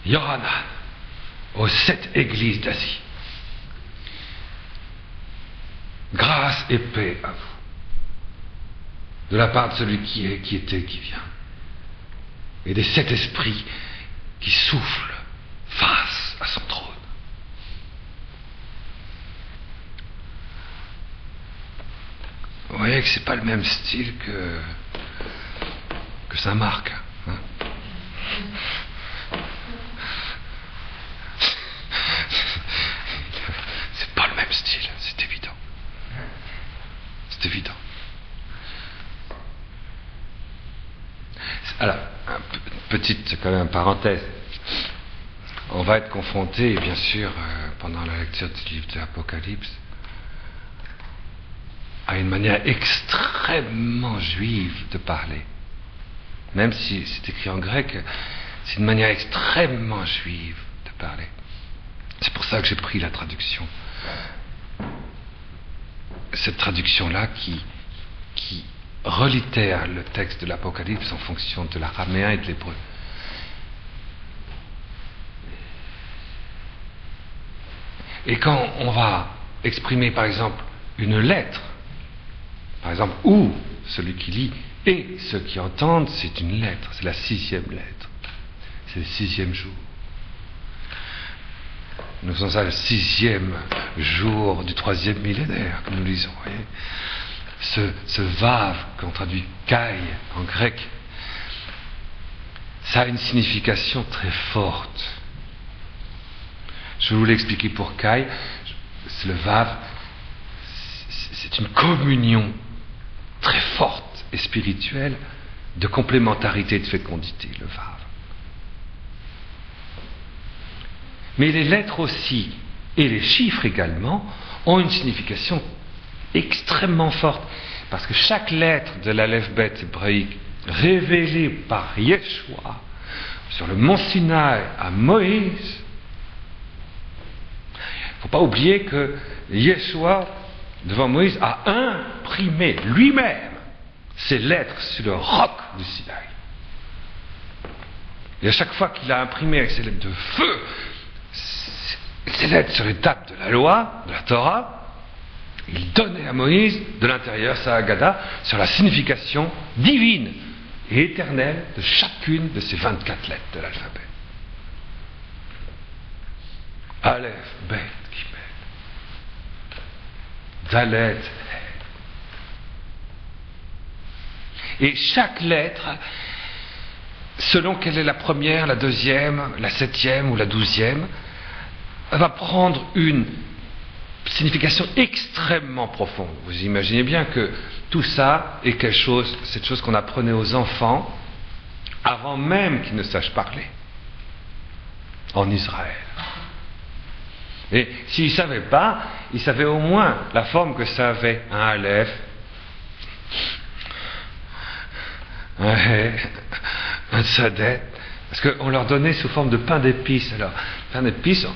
Yohanan, aux 7 églises d'Asie. Grâce et paix à vous, de la part de celui qui est, qui était, qui vient, et des 7 esprits qui soufflent face à son trône. Vous voyez que c'est pas le même style que Saint Marc. Hein? C'est pas le même style, c'est évident. C'est évident. Alors, petite quand même parenthèse. On va être confronté, bien sûr, pendant la lecture du livre de l'Apocalypse, à une manière extrêmement juive de parler. Même si c'est écrit en grec, c'est une manière extrêmement juive de parler. C'est pour ça que j'ai pris la traduction. Cette traduction-là qui relitère le texte de l'Apocalypse en fonction de l'araméen et de l'hébreu. Et quand on va exprimer, par exemple, une lettre, par exemple, ou celui qui lit et ceux qui entendent, c'est une lettre, c'est la 6e lettre. C'est le 6e jour. Nous sommes à le 6e jour du 3e millénaire, comme nous lisons. Voyez, ce vav, qu'on traduit kai en grec, ça a une signification très forte. Je vais vous l'expliquer pour kai. C'est le vav, c'est une communion très forte et spirituelle de complémentarité et de fécondité, le vav. Mais les lettres aussi, et les chiffres également, ont une signification extrêmement forte. Parce que chaque lettre de l'alphabet hébraïque révélée par Yeshua sur le mont Sinaï à Moïse, il ne faut pas oublier que Yeshua, devant Moïse, a imprimé lui-même ces lettres sur le roc du Sinaï. Et à chaque fois qu'il a imprimé avec ses lettres de feu, ces lettres sur les tables de la loi, de la Torah, il donnait à Moïse de l'intérieur sa Haggadah sur la signification divine et éternelle de chacune de ces 24 lettres de l'alphabet. Aleph, Bet, Gimel, Dalet, He. Et chaque lettre, selon quelle est la première, la deuxième, la 7e ou la 12e, va prendre une signification extrêmement profonde. Vous imaginez bien que tout ça est quelque chose, cette chose qu'on apprenait aux enfants avant même qu'ils ne sachent parler en Israël. Et s'ils ne savaient pas, ils savaient au moins la forme que ça avait, un Aleph, un He, un Tzadet, parce qu'on leur donnait sous forme de pain d'épices. Alors, pain d'épices,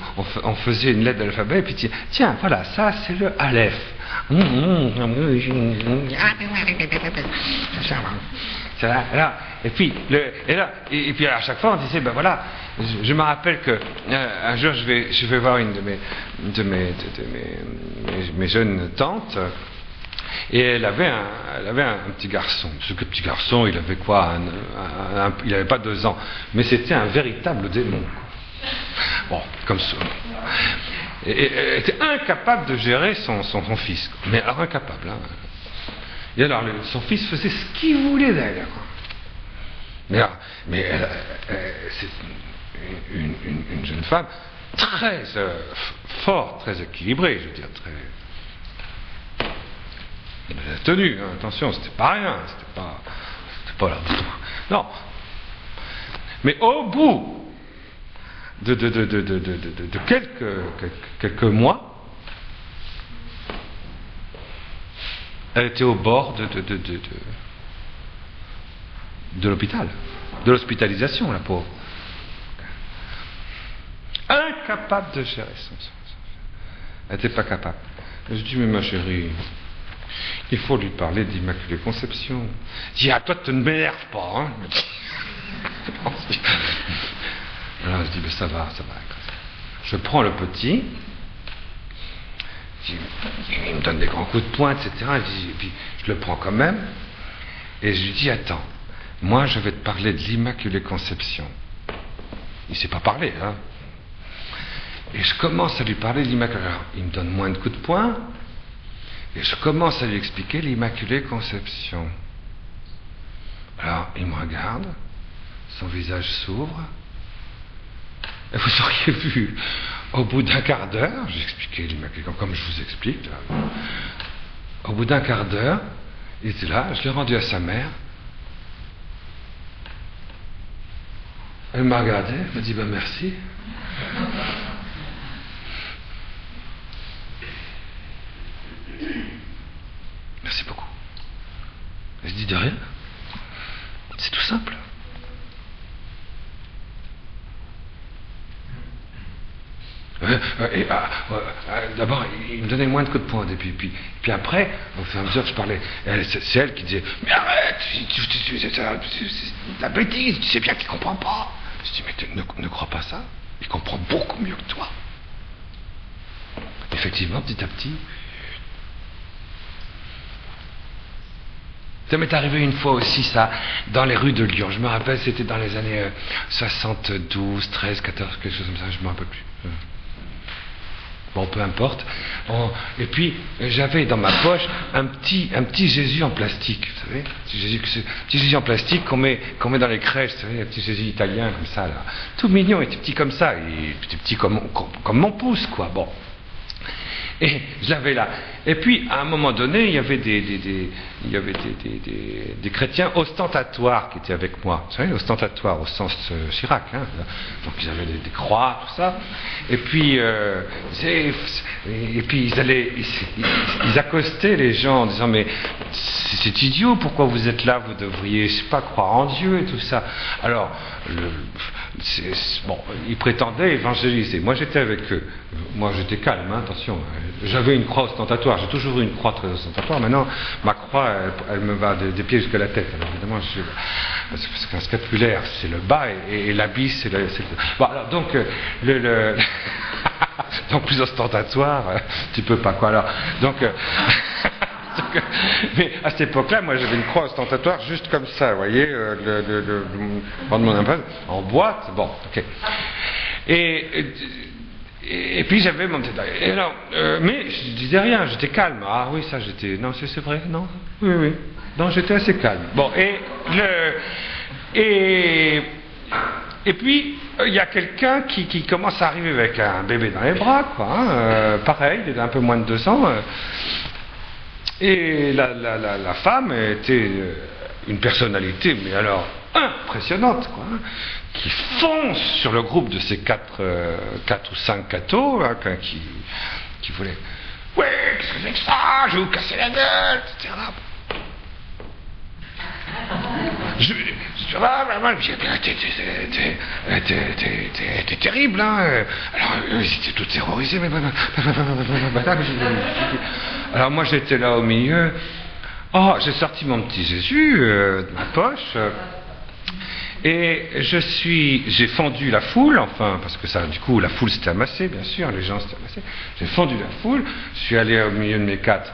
on faisait une lettre de l'alphabet, et puis tiens, voilà, ça c'est le Aleph. Et puis à chaque fois on disait, ben voilà, je me rappelle que un jour je vais voir une de mes jeunes tantes. Et elle avait un petit garçon. Ce petit garçon, il avait quoi il n'avait pas 2 ans. Mais c'était un véritable démon. Bon, comme ça. Et elle était incapable de gérer son fils. Mais alors incapable. Hein. Et alors, son fils faisait ce qu'il voulait d'elle. Mais c'est une jeune femme très forte, très équilibrée, je veux dire, très... Elle a tenu, hein, attention, c'était pas rien, c'était pas là du tout. Non. Mais au bout de quelques mois, elle était au bord de l'hôpital, de l'hospitalisation, la pauvre. Incapable de gérer son. Elle n'était pas capable. Je dis, mais ma chérie, il faut lui parler d'Immaculée Conception. Je dis, ah, toi, tu ne m'énerves pas, hein. Alors je dis, mais ça va. Je prends le petit, il me donne des grands coups de poing, etc. Et puis je le prends quand même, et je lui dis, attends, moi je vais te parler de l'Immaculée Conception. Il ne sait pas parler, hein. Et je commence à lui parler de l'Immaculée. Alors, il me donne moins de coups de poing, et je commence à lui expliquer l'Immaculée Conception. Alors, il me regarde, son visage s'ouvre, et vous auriez vu, au bout d'un quart d'heure, j'ai expliqué l'Immaculée Conception, comme je vous explique, là. Au bout d'un quart d'heure, il était là, je l'ai rendu à sa mère. Elle m'a regardé, elle m'a dit, ben merci. Merci beaucoup. Je dis de rien. C'est tout simple. D'abord, il me donnait moins de coups de poing, et puis après, au fur et à mesure que je parlais, c'est elle qui disait, mais arrête, c'est la bêtise, tu sais bien qu'il ne comprend pas. Je dis, mais ne crois pas ça, il comprend beaucoup mieux que toi. Effectivement, petit à petit. Ça m'est arrivé une fois aussi, ça, dans les rues de Lyon. Je me rappelle, c'était dans les années 72, 13, 14, quelque chose comme ça, je ne me rappelle plus. Bon, peu importe. Et puis, j'avais dans ma poche un petit Jésus en plastique, vous savez, petit Jésus en plastique qu'on met dans les crèches, vous savez, un petit Jésus italien comme ça, là. Tout mignon, il était petit comme ça, il était petit comme mon pouce, quoi. Bon. Et je l'avais là. Et puis, à un moment donné, il y avait des chrétiens ostentatoires qui étaient avec moi. Vous savez, ostentatoires au sens Chirac. Hein. Donc, ils avaient des croix, tout ça. Et puis, ils accostaient les gens en disant, mais c'est idiot, pourquoi vous êtes là, vous devriez, je sais pas, croire en Dieu et tout ça. Alors, ils prétendaient évangéliser. Moi, j'étais avec eux. Moi, j'étais calme, hein, attention. J'avais une croix ostentatoire. J'ai toujours eu une croix très ostentatoire. Maintenant, ma croix, elle me va des pieds jusqu'à la tête. Alors, évidemment, parce qu'un scapulaire, c'est le bas, et l'habit, c'est le... Bon, alors, donc, donc, plus ostentatoire, tu peux pas, quoi. Alors, donc... mais à cette époque-là, moi j'avais une croix ostentatoire juste comme ça, vous voyez, en boîte, bon, ok. Et puis j'avais mon petit... mais je disais rien, j'étais calme. Ah oui, ça j'étais... Non, c'est vrai, non? Oui. Non, j'étais assez calme. Bon, et puis, il y a quelqu'un qui commence à arriver avec un bébé dans les bras, quoi. Hein, pareil, il était un peu moins de 2 ans. Et la femme était une personnalité, mais alors impressionnante, quoi, hein, qui fonce sur le groupe de ces 4 ou 5 cathos, hein, qui voulaient, ouais, qu'est-ce que c'est que ça, je vais vous casser la gueule, etc. T'es terrible, hein. Alors, ils étaient tous terrorisés. Alors, moi, j'étais là au milieu. Oh, j'ai sorti mon petit Jésus de ma poche. Et j'ai fendu la foule, enfin, parce que ça, du coup, la foule s'était amassée, bien sûr, les gens s'étaient amassés. J'ai fendu la foule, je suis allé au milieu de mes 4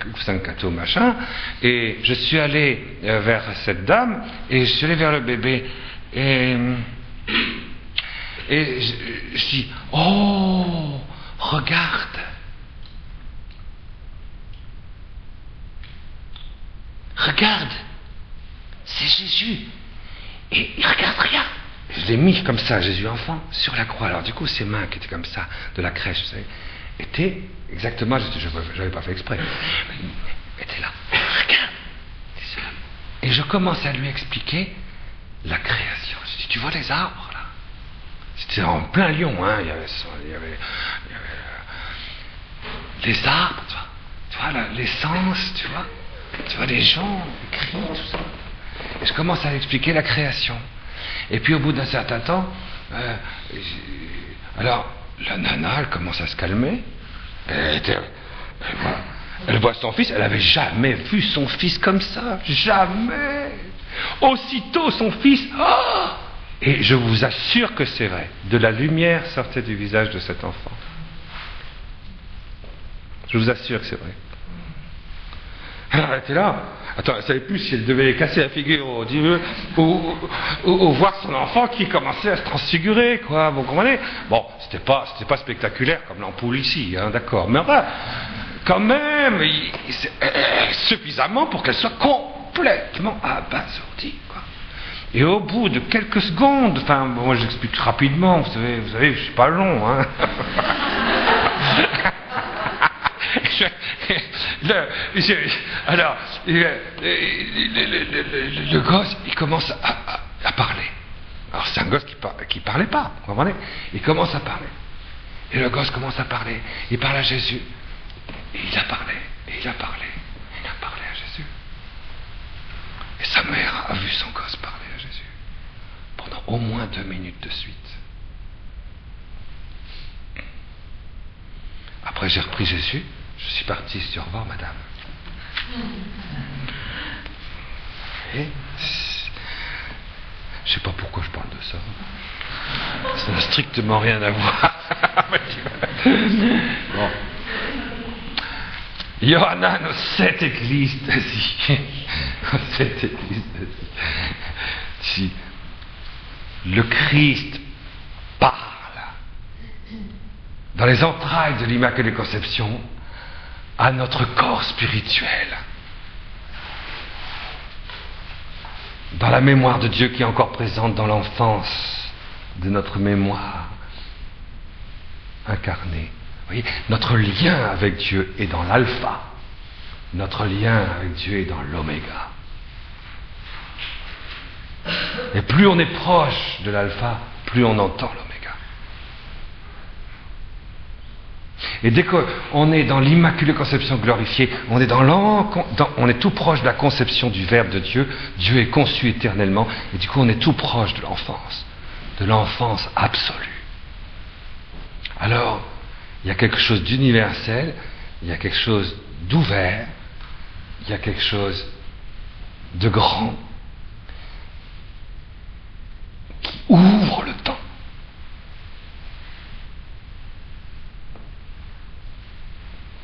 ou 5 cathos, machin, et je suis allé vers cette dame, et je suis allé vers le bébé, et je dis, oh, regarde. Regarde, c'est Jésus. Et il regarde rien. Je l'ai mis comme ça, Jésus enfant, sur la croix. Alors du coup, ses mains qui étaient comme ça, de la crèche, vous savez, étaient exactement, je n'avais pas fait exprès, étaient là. Regarde. Et je commence à lui expliquer la création. Je dis, tu vois les arbres, là? C'était en plein Lyon, hein. Il y avait les arbres, tu vois l'essence, tu vois les gens, les cris, tout ça. Et je commence à lui expliquer la création. Et puis au bout d'un certain temps, alors la nana, elle commence à se calmer. Elle voit son fils, elle n'avait jamais vu son fils comme ça, jamais. Aussitôt son fils, et je vous assure que c'est vrai, de la lumière sortait du visage de cet enfant. Je vous assure que c'est vrai. Alors elle était là. Attends, elle ne savait plus si elle devait casser la figure ou voir son enfant qui commençait à se transfigurer, quoi. Vous comprenez? Bon, c'était pas spectaculaire comme l'ampoule ici, hein, d'accord. Mais enfin, quand même, suffisamment pour qu'elle soit complètement abasourdie, quoi. Et au bout de quelques secondes, enfin, moi j'explique rapidement, vous savez, je suis pas long, hein. Alors, le gosse, il commence à parler. Alors c'est un gosse qui parlait pas, vous comprenez? Il commence à parler. Et le gosse commence à parler. Il parle à Jésus. Et il a parlé. Et il a parlé. Il a parlé à Jésus. Et sa mère a vu son gosse parler à Jésus. Pendant au moins 2 minutes de suite. Après j'ai repris Jésus. Je suis parti, je dis au revoir madame. Et je sais pas pourquoi je parle de ça. Ça n'a strictement rien à voir. Bon. Yohanan aux 7 églises d'Asie. Aux 7 églises d'Asie. Le Christ parle dans les entrailles de l'Immaculée Conception à notre corps spirituel, dans la mémoire de Dieu qui est encore présente dans l'enfance de notre mémoire incarnée. Vous voyez, notre lien avec Dieu est dans l'alpha, notre lien avec Dieu est dans l'oméga. Et plus on est proche de l'alpha, plus on entend l'oméga. Et dès qu'on est dans l'Immaculée Conception glorifiée, on est tout proche de la conception du Verbe de Dieu. Dieu est conçu éternellement, et du coup on est tout proche de l'enfance absolue. Alors, il y a quelque chose d'universel, il y a quelque chose d'ouvert, il y a quelque chose de grand, qui ouvre le temps.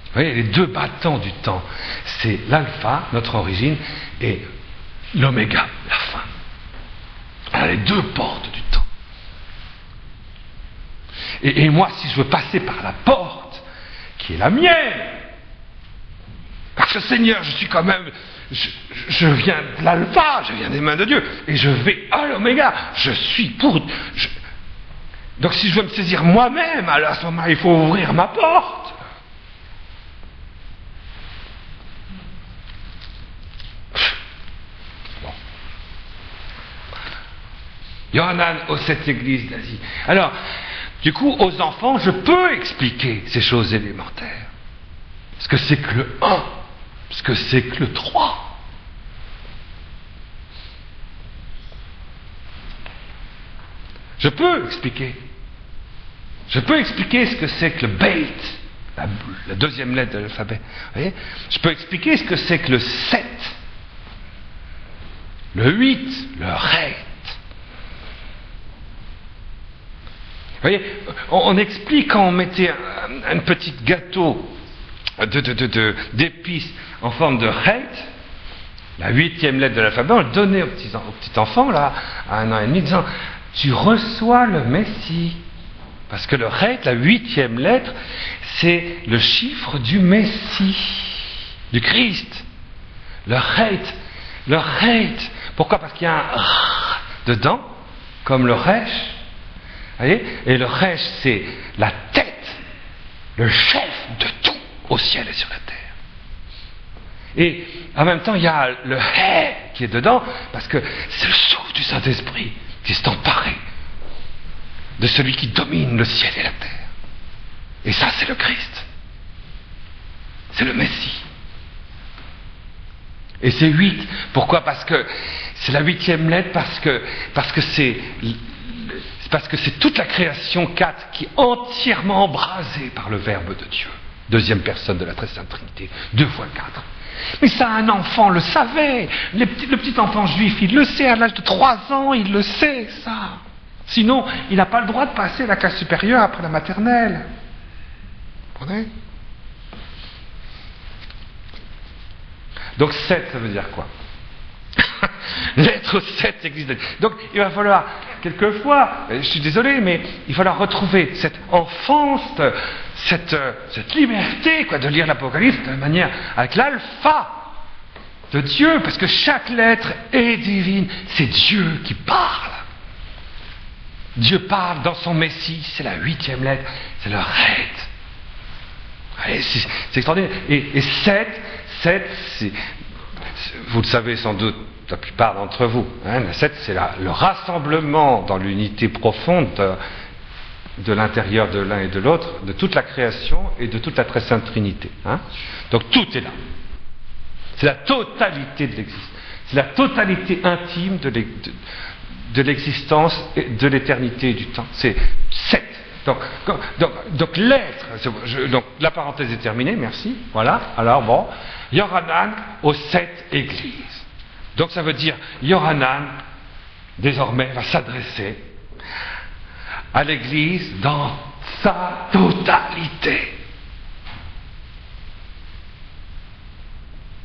Vous voyez, les 2 battants du temps, c'est l'alpha, notre origine, et l'oméga, la fin. Alors, les 2 portes du temps. Et moi, si je veux passer par la porte, qui est la mienne, parce que Seigneur, je suis quand même, je viens de l'alpha, je viens des mains de Dieu, et je vais à l'oméga, je suis pour... Donc si je veux me saisir moi-même, alors à ce moment-là, il faut ouvrir ma porte. Yohanan aux 7 églises d'Asie. Alors, du coup, aux enfants, je peux expliquer ces choses élémentaires. Ce que c'est que le 1, ce que c'est que le 3. Je peux expliquer. Je peux expliquer ce que c'est que le Beit, la 2e lettre de l'alphabet. Vous voyez ? Je peux expliquer ce que c'est que le 7, le 8, le Reit. Vous voyez, on explique quand on mettait un petit gâteau d'épices en forme de Reit, la 8e lettre de l'alphabet, on le donnait au petit enfant, là, à 1 an et demi, disant, tu reçois le Messie. Parce que le Reit, la 8e lettre, c'est le chiffre du Messie, du Christ. Le Reit. Pourquoi? Parce qu'il y a un R dedans, comme le Resh. Voyez? Et le Resh, c'est la tête, le chef de tout au ciel et sur la terre. Et en même temps, il y a le Het. qui est dedans, parce que c'est le souffle du Saint-Esprit qui s'est emparé de celui qui domine le ciel et la terre. Et ça, c'est le Christ. C'est le Messie. Et c'est 8. Pourquoi? Parce que c'est la 8e lettre, parce que c'est toute la création 4 qui est entièrement embrasée par le Verbe de Dieu. Deuxième personne de la Très Sainte Trinité. 2 fois 4. Mais ça, un enfant le savait. Le petit enfant juif, il le sait, à l'âge de 3 ans, il le sait, ça. Sinon, il n'a pas le droit de passer à la classe supérieure après la maternelle. Vous comprenez? Donc 7, ça veut dire quoi? Lettre 7 existe. Donc il va falloir, quelquefois, je suis désolé, mais il va falloir retrouver cette enfance, cette liberté de lire l'Apocalypse de manière avec l'alpha de Dieu, parce que chaque lettre est divine, c'est Dieu qui parle. Dieu parle dans son Messie, c'est la 8e lettre, c'est le Red. Allez, c'est extraordinaire. Et 7, vous le savez sans doute, la plupart d'entre vous, la 7, c'est le rassemblement dans l'unité profonde de l'intérieur de l'un et de l'autre, de toute la création et de toute la Très Sainte Trinité. Donc tout est là. C'est la totalité de l'existence. C'est la totalité intime de l'existence, et de l'éternité et du temps. C'est 7. Donc l'être, donc la parenthèse est terminée, merci. Voilà. Alors bon, Yohanan aux 7 églises. Donc ça veut dire Yohanan désormais va s'adresser à l'église dans sa totalité.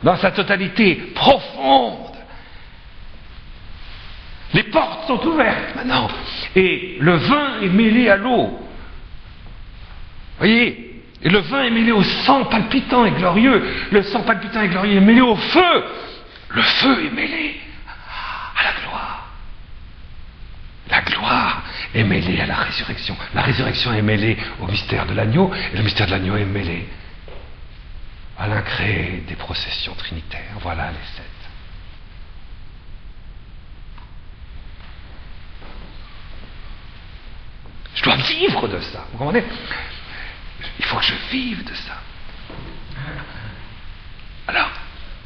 Dans sa totalité profonde. Les portes sont ouvertes maintenant. Et le vin est mêlé à l'eau. Voyez? Et le vin est mêlé au sang palpitant et glorieux. Le sang palpitant et glorieux est mêlé au feu. Le feu est mêlé à la gloire. La gloire est mêlée à la résurrection. La résurrection est mêlée au mystère de l'agneau. Et le mystère de l'agneau est mêlé à l'incréé des processions trinitaires. Voilà les 7. Je dois vivre de ça. Vous comprenez? Il faut que je vive de ça. Alors,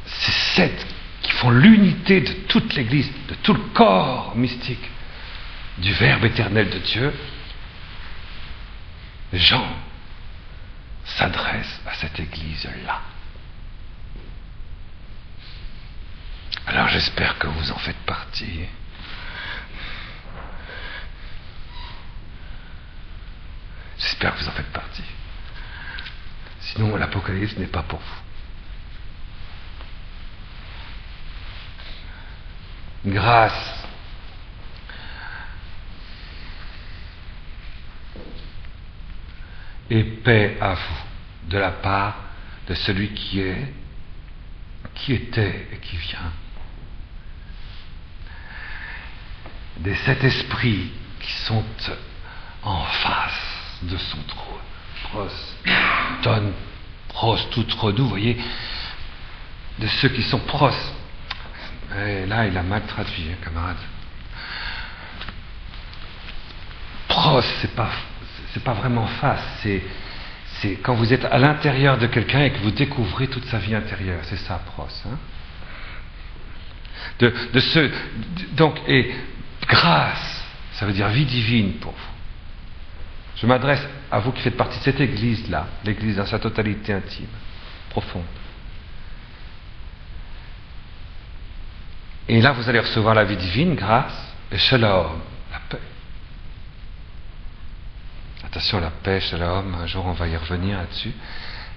c'est 7 qui font l'unité de toute l'Église, de tout le corps mystique du Verbe éternel de Dieu. Jean s'adresse à cette Église-là. Alors j'espère que vous en faites partie. J'espère que vous en faites partie. Sinon, l'Apocalypse n'est pas pour vous. Grâce et paix à vous de la part de celui qui est, qui était et qui vient. Des 7 esprits qui sont en face de son trône. Pros, tout nous, vous voyez, de ceux qui sont pros. Et là, il a mal traduit, camarade. Pros, c'est pas vraiment face, c'est quand vous êtes à l'intérieur de quelqu'un et que vous découvrez toute sa vie intérieure, c'est ça, pros. Donc, et grâce, ça veut dire vie divine pour vous. Je m'adresse à vous qui faites partie de cette église-là, l'église dans sa totalité intime, profonde. Et là, vous allez recevoir la vie divine, grâce et shalom, la paix. Attention, la paix, shalom, un jour on va y revenir là-dessus.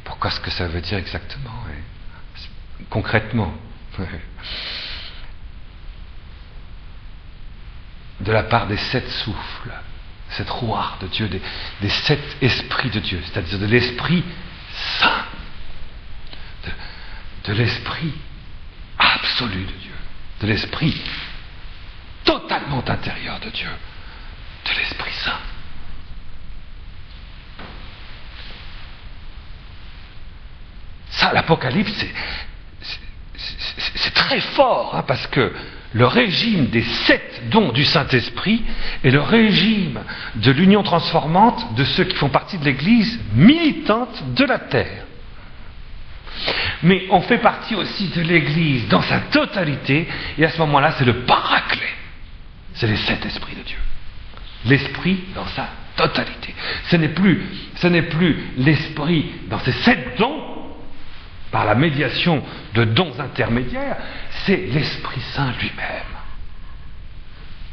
Pourquoi ce que ça veut dire exactement, concrètement. De la part des 7 souffles, cette rouarde de Dieu, des 7 esprits de Dieu, c'est-à-dire de l'Esprit Saint, de l'Esprit absolu de Dieu, de l'Esprit totalement intérieur de Dieu, de l'Esprit Saint. Ça, l'Apocalypse, c'est très très fort, hein, parce que le régime des 7 dons du Saint-Esprit est le régime de l'union transformante de ceux qui font partie de l'Église militante de la terre. Mais on fait partie aussi de l'Église dans sa totalité, et à ce moment-là, c'est le paraclet. C'est les 7 esprits de Dieu. L'Esprit dans sa totalité. Ce n'est plus l'Esprit dans ses 7 dons, par la médiation de dons intermédiaires, c'est l'Esprit Saint lui-même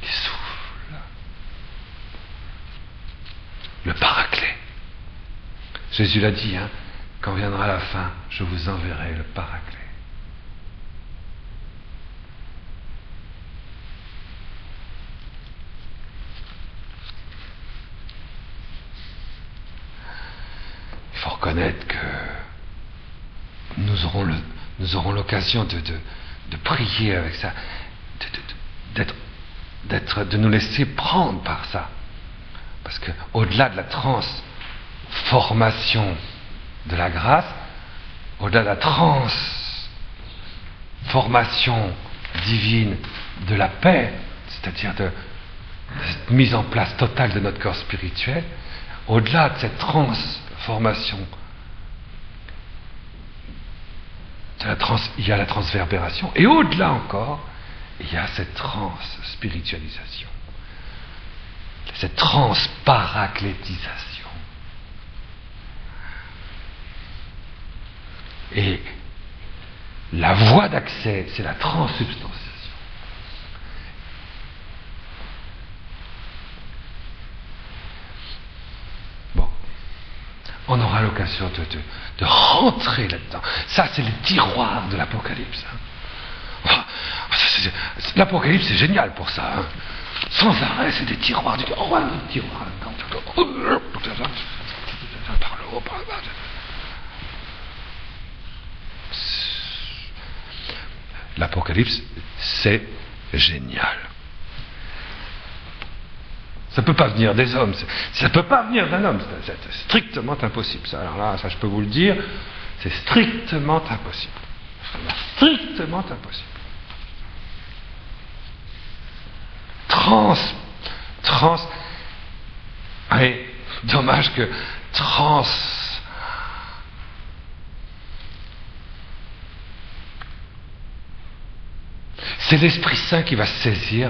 qui souffle. Le paraclet. Jésus l'a dit, hein, quand viendra la fin, je vous enverrai le paraclet. Il faut reconnaître que nous aurons l'occasion de prier avec ça, de nous laisser prendre par ça. Parce que au-delà de la transformation de la grâce, au-delà de la transformation divine de la paix, c'est-à-dire de cette mise en place totale de notre corps spirituel, au-delà de cette transformation, il y a la transverbération, et au-delà encore, il y a cette transspiritualisation, cette transparaclétisation. Et la voie d'accès, c'est la transsubstantiation. Bon, on aura l'occasion de rentrer là-dedans. Ça, c'est le tiroir de l'Apocalypse. L'Apocalypse, c'est génial pour ça. Hein. Sans arrêt, c'est des tiroirs, des tiroirs. Par le haut, par le bas. L'Apocalypse, c'est génial. Ça ne peut pas venir des hommes, ça ne peut pas venir d'un homme, c'est strictement impossible. Ça. Alors là, ça je peux vous le dire, c'est strictement impossible. Strictement impossible. Et dommage que c'est l'Esprit Saint qui va saisir,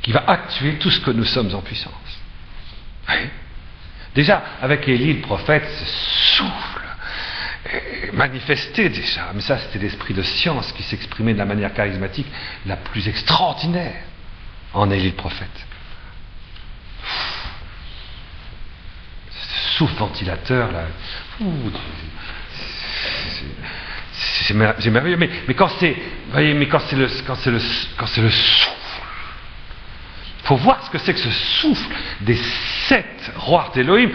qui va actuer tout ce que nous sommes en puissance. Oui. Déjà, avec Élie le prophète, ce souffle est manifesté déjà, mais ça c'était l'esprit de science qui s'exprimait de la manière charismatique la plus extraordinaire en Élie le prophète. Ce souffle ventilateur là, c'est merveilleux, mais quand c'est, voyez, mais quand c'est le souffle, il faut voir ce que c'est que ce souffle des 7 rois d'Élohim,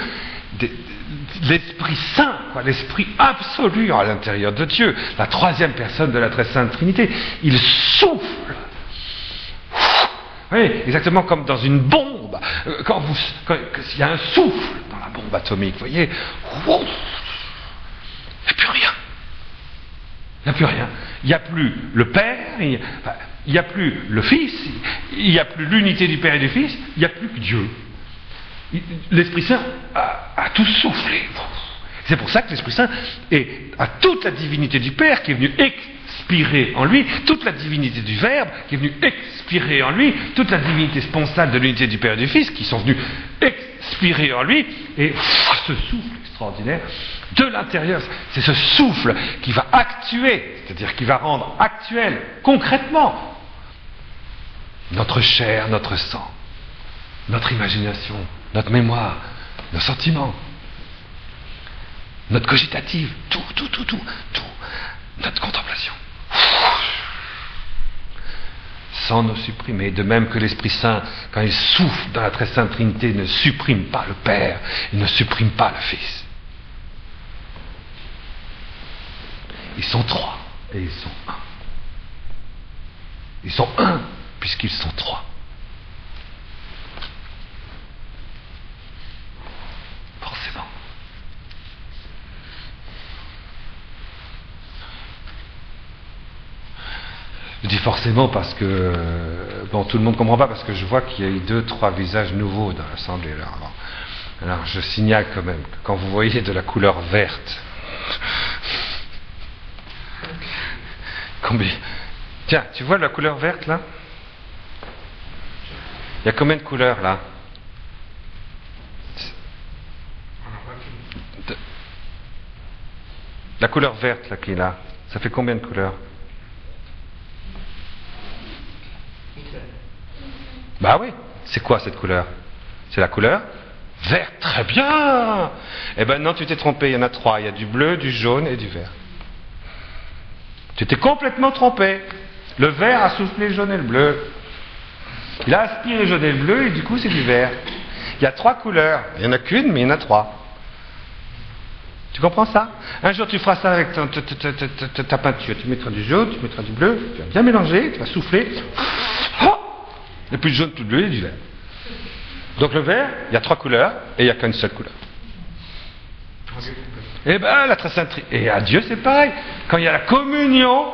l'Esprit Saint, quoi, l'Esprit absolu à l'intérieur de Dieu, la 3e personne de la très sainte Trinité. Il souffle. Oui, exactement comme dans une bombe. Quand il y a un souffle dans la bombe atomique, vous voyez, il n'y a plus rien. Il n'y a plus rien. Il n'y a plus le Père, il n'y a plus le Fils, il n'y a plus l'unité du Père et du Fils, il n'y a plus que Dieu. L'Esprit Saint a tout soufflé. C'est pour ça que l'Esprit Saint a toute la divinité du Père qui est venue expirer en lui, toute la divinité du Verbe qui est venue expirer en lui, toute la divinité sponsale de l'unité du Père et du Fils qui sont venus expirer en lui, et ce souffle extraordinaire de l'intérieur, c'est ce souffle qui va actuer, c'est-à-dire qui va rendre actuel concrètement notre chair, notre sang, notre imagination, notre mémoire, nos sentiments, notre cogitative, tout, notre contemplation. Sans nous supprimer, de même que l'Esprit Saint, quand il souffle dans la très sainte Trinité, ne supprime pas le Père, il ne supprime pas le Fils. Ils sont 3 et ils sont 1. Ils sont 1 puisqu'ils sont 3. Forcément. dis forcément parce que, bon, tout le monde ne comprend pas, parce que je vois qu'il y a eu 2-3 visages nouveaux dans l'Assemblée. Alors, je signale quand même, que quand vous voyez de la couleur verte, combien... Tiens, tu vois la couleur verte là? Il y a combien de couleurs là? La couleur verte là qui est là, ça fait combien de couleurs? Bah oui, c'est quoi cette couleur? C'est la couleur verte, très bien! Eh ben non, tu t'es trompé, il y en a 3, il y a du bleu, du jaune et du vert. Tu t'es complètement trompé. Le vert a soufflé le jaune et le bleu. Il a aspiré le jaune et le bleu et du coup c'est du vert. Il y a 3 couleurs, il n'y en a qu'une mais il y en a 3. Tu comprends ça? Un jour tu feras ça avec ta peinture, tu mettras du jaune, tu mettras du bleu, tu vas bien mélanger, tu vas souffler. Et puis le jaune, tout le bleu et du vert. Donc le vert, il y a 3 couleurs et il n'y a qu'une seule couleur. Et ben la très sainte Trinité. Et à Dieu c'est pareil. Quand il y a la communion,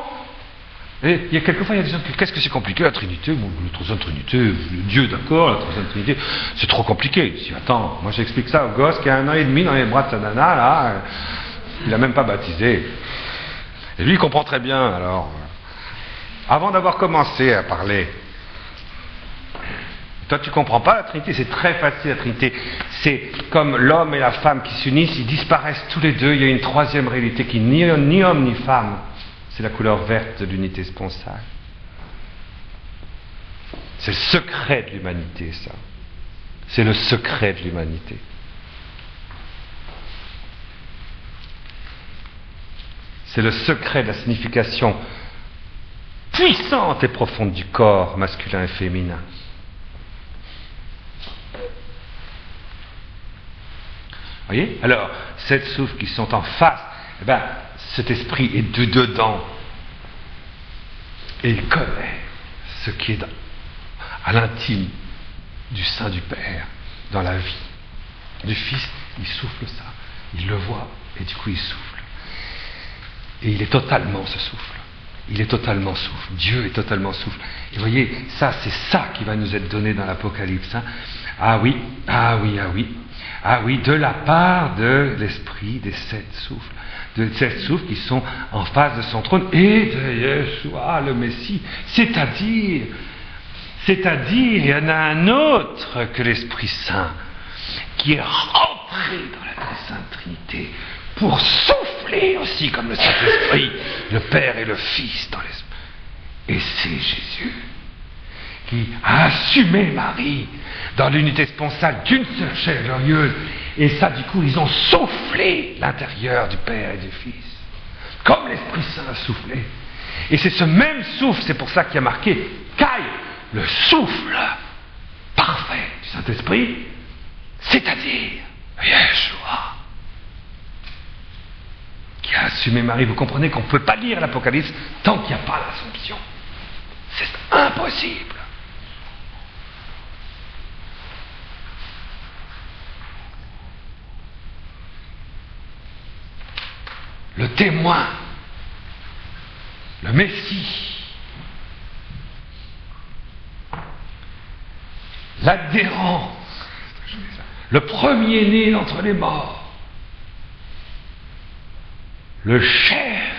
et il y a quelquefois il y a des gens qui disent qu'est-ce que c'est compliqué la Trinité? Bon, la très sainte Trinité, le Dieu d'accord, la très sainte Trinité, c'est trop compliqué. Je dis attends, moi j'explique ça au gosse qui a 1 an et demi dans les bras de sa nana là, il n'a même pas baptisé. Et lui il comprend très bien alors. Avant d'avoir commencé à parler. Toi, tu ne comprends pas la Trinité, c'est très facile la Trinité. C'est comme l'homme et la femme qui s'unissent, ils disparaissent tous les deux, il y a une troisième réalité qui n'est ni homme ni femme. C'est la couleur verte de l'unité sponsale. C'est le secret de l'humanité, ça. C'est le secret de l'humanité. C'est le secret de la signification puissante et profonde du corps masculin et féminin. Vous voyez? Alors, 7 souffles qui sont en face, eh ben, cet esprit est dedans. Et il connaît ce qui est à l'intime du sein du Père, dans la vie. Du Fils, il souffle ça. Il le voit, et du coup il souffle. Et il est totalement ce souffle. Il est totalement souffle. Dieu est totalement souffle. Et vous voyez, ça, c'est ça qui va nous être donné dans l'Apocalypse. Hein. Ah oui, ah oui, ah oui. Ah oui, de la part de l'esprit des 7 souffles. De 7 souffles qui sont en face de son trône et de Yeshua, le Messie. C'est-à-dire, il y en a un autre que l'Esprit Saint qui est rentré dans la très Sainte Trinité pour souffler aussi comme le Saint-Esprit, le Père et le Fils dans l'Esprit. Et c'est Jésus qui a assumé Marie dans l'unité sponsale d'une seule chair glorieuse. Et ça, du coup, ils ont soufflé l'intérieur du Père et du Fils, comme l'Esprit Saint a soufflé. Et c'est ce même souffle, c'est pour ça qu'il y a marqué Kai, le souffle parfait du Saint-Esprit, c'est-à-dire Yeshua, qui a assumé Marie. Vous comprenez qu'on ne peut pas lire l'Apocalypse tant qu'il n'y a pas l'Assomption. C'est impossible. Le témoin, le Messie, l'adhérent, le premier-né d'entre les morts, le chef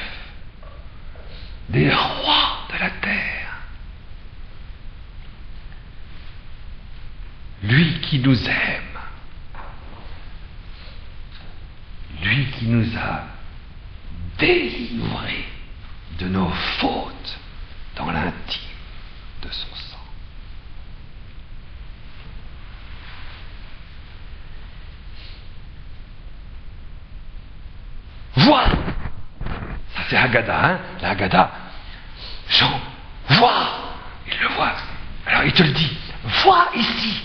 des rois de la terre, lui qui nous aime, lui qui nous a délivrés de nos fautes dans l'intime de son sang. Vois, ça c'est Haggadah, hein, la Haggadah. Jean, vois, il le voit. Alors il te le dit, vois ici,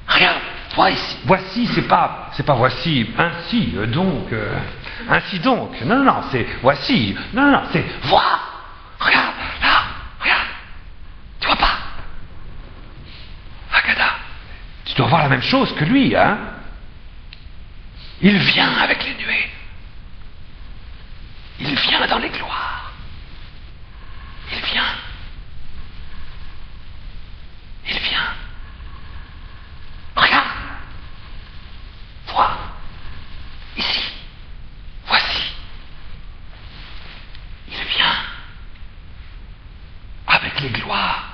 regarde, vois ici. Voici, c'est pas voici, ainsi, donc, ainsi donc. Non, non, non, c'est voici. Non, non, non, c'est vois, regarde, là, regarde. Tu vois pas? Haggadah, tu dois voir la même chose que lui, hein. Il vient avec les nuées. Il vient dans les gloires. Il vient gloire.